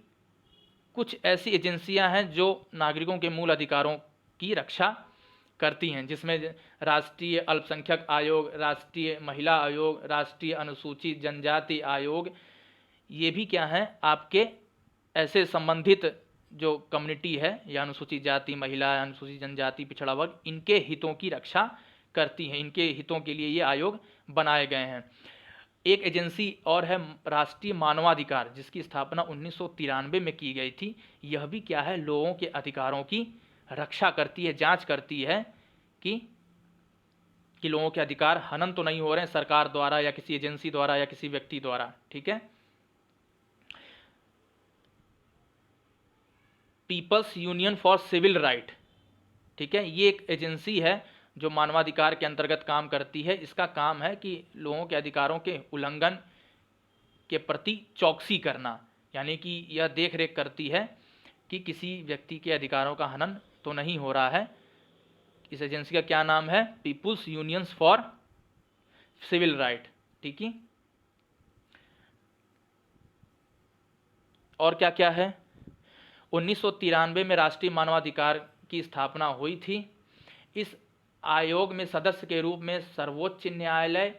कुछ ऐसी एजेंसियां हैं जो नागरिकों के मूल अधिकारों की रक्षा करती हैं, जिसमें राष्ट्रीय अल्पसंख्यक आयोग, राष्ट्रीय महिला आयोग, राष्ट्रीय अनुसूचित जनजाति आयोग, ये भी क्या हैं, आपके ऐसे संबंधित जो कम्युनिटी है या अनुसूचित जाति, महिला, अनुसूचित जनजाति, पिछड़ा वर्ग, इनके हितों की रक्षा करती हैं। इनके हितों के लिए ये आयोग बनाए गए हैं। एक एजेंसी और है राष्ट्रीय मानवाधिकार, जिसकी स्थापना 1993 में की गई थी। यह भी क्या है, लोगों के अधिकारों की रक्षा करती है, जांच करती है कि लोगों के अधिकार हनन तो नहीं हो रहे हैं सरकार द्वारा या किसी एजेंसी द्वारा या किसी व्यक्ति द्वारा। ठीक है। People's union for civil right, ठीक है, ये एक एजेंसी है जो मानवाधिकार के अंतर्गत काम करती है। इसका काम है कि लोगों के अधिकारों के उल्लंघन के प्रति चौकसी करना, यानी कि यह देख रेख करती है कि किसी व्यक्ति के अधिकारों का हनन तो नहीं हो रहा है। इस एजेंसी का क्या नाम है, people's unions for civil right. ठीक है। और क्या क्या है, 1993 में राष्ट्रीय मानवाधिकार की स्थापना हुई थी। इस आयोग में सदस्य के रूप में सर्वोच्च न्यायालय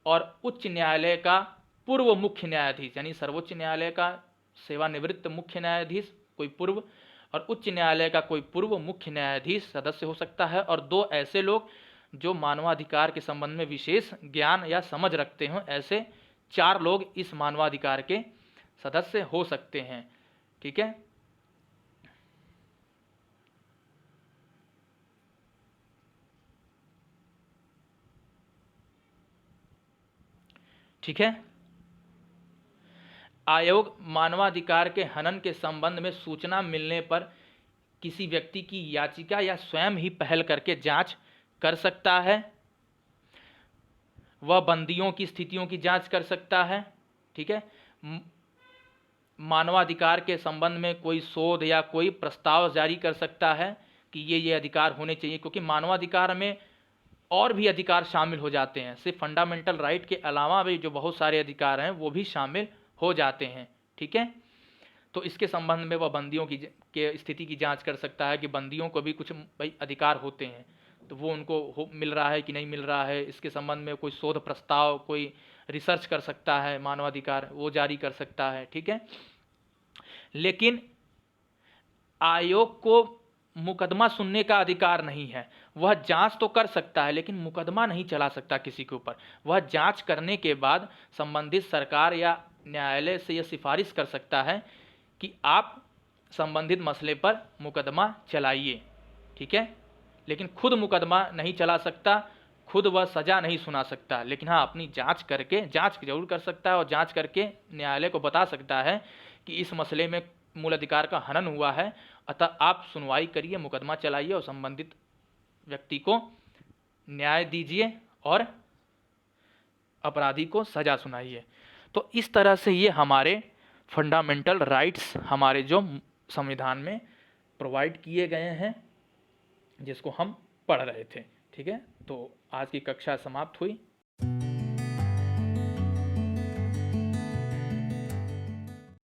और उच्च न्यायालय का पूर्व मुख्य न्यायाधीश, यानी सर्वोच्च न्यायालय का सेवानिवृत्त मुख्य न्यायाधीश कोई पूर्व, और उच्च न्यायालय का कोई पूर्व मुख्य न्यायाधीश सदस्य हो सकता है, और 2 ऐसे लोग जो मानवाधिकार के संबंध में विशेष ज्ञान या समझ रखते हों, ऐसे 4 लोग इस मानवाधिकार के सदस्य हो सकते हैं। ठीक है, ठीक है। आयोग मानवाधिकार के हनन के संबंध में सूचना मिलने पर किसी व्यक्ति की याचिका या स्वयं ही पहल करके जांच कर सकता है। वह बंदियों की स्थितियों की जांच कर सकता है। ठीक है, मानवाधिकार के संबंध में कोई शोध या कोई प्रस्ताव जारी कर सकता है कि ये अधिकार होने चाहिए, क्योंकि मानवाधिकार में और भी अधिकार शामिल हो जाते हैं। सिर्फ फंडामेंटल राइट के अलावा भी जो बहुत सारे अधिकार हैं वो भी शामिल हो जाते हैं। ठीक है, तो इसके संबंध में वह बंदियों की के स्थिति की जांच कर सकता है कि बंदियों को भी कुछ भाई अधिकार होते हैं, तो वो उनको मिल रहा है कि नहीं मिल रहा है। इसके संबंध में कोई शोध प्रस्ताव, कोई रिसर्च कर सकता है, मानवाधिकार वो जारी कर सकता है। ठीक है, लेकिन आयोग को मुकदमा सुनने का अधिकार नहीं है। वह जांच तो कर सकता है लेकिन मुकदमा नहीं चला सकता किसी के ऊपर। वह जांच करने के बाद संबंधित सरकार या न्यायालय से यह सिफारिश कर सकता है कि आप संबंधित मसले पर मुकदमा चलाइए। ठीक है, लेकिन खुद मुकदमा नहीं चला सकता, खुद वह सज़ा नहीं सुना सकता, लेकिन हाँ अपनी जांच करके, जांच जरूर कर सकता है और जांच करके न्यायालय को बता सकता है कि इस मसले में मूल अधिकार का हनन हुआ है, अतः आप सुनवाई करिए, मुकदमा चलाइए और संबंधित व्यक्ति को न्याय दीजिए और अपराधी को सज़ा सुनाइए। तो इस तरह से ये हमारे फंडामेंटल राइट्स हमारे जो संविधान में प्रोवाइड किए गए हैं, जिसको हम पढ़ रहे थे। ठीक है, तो आज की कक्षा समाप्त हुई।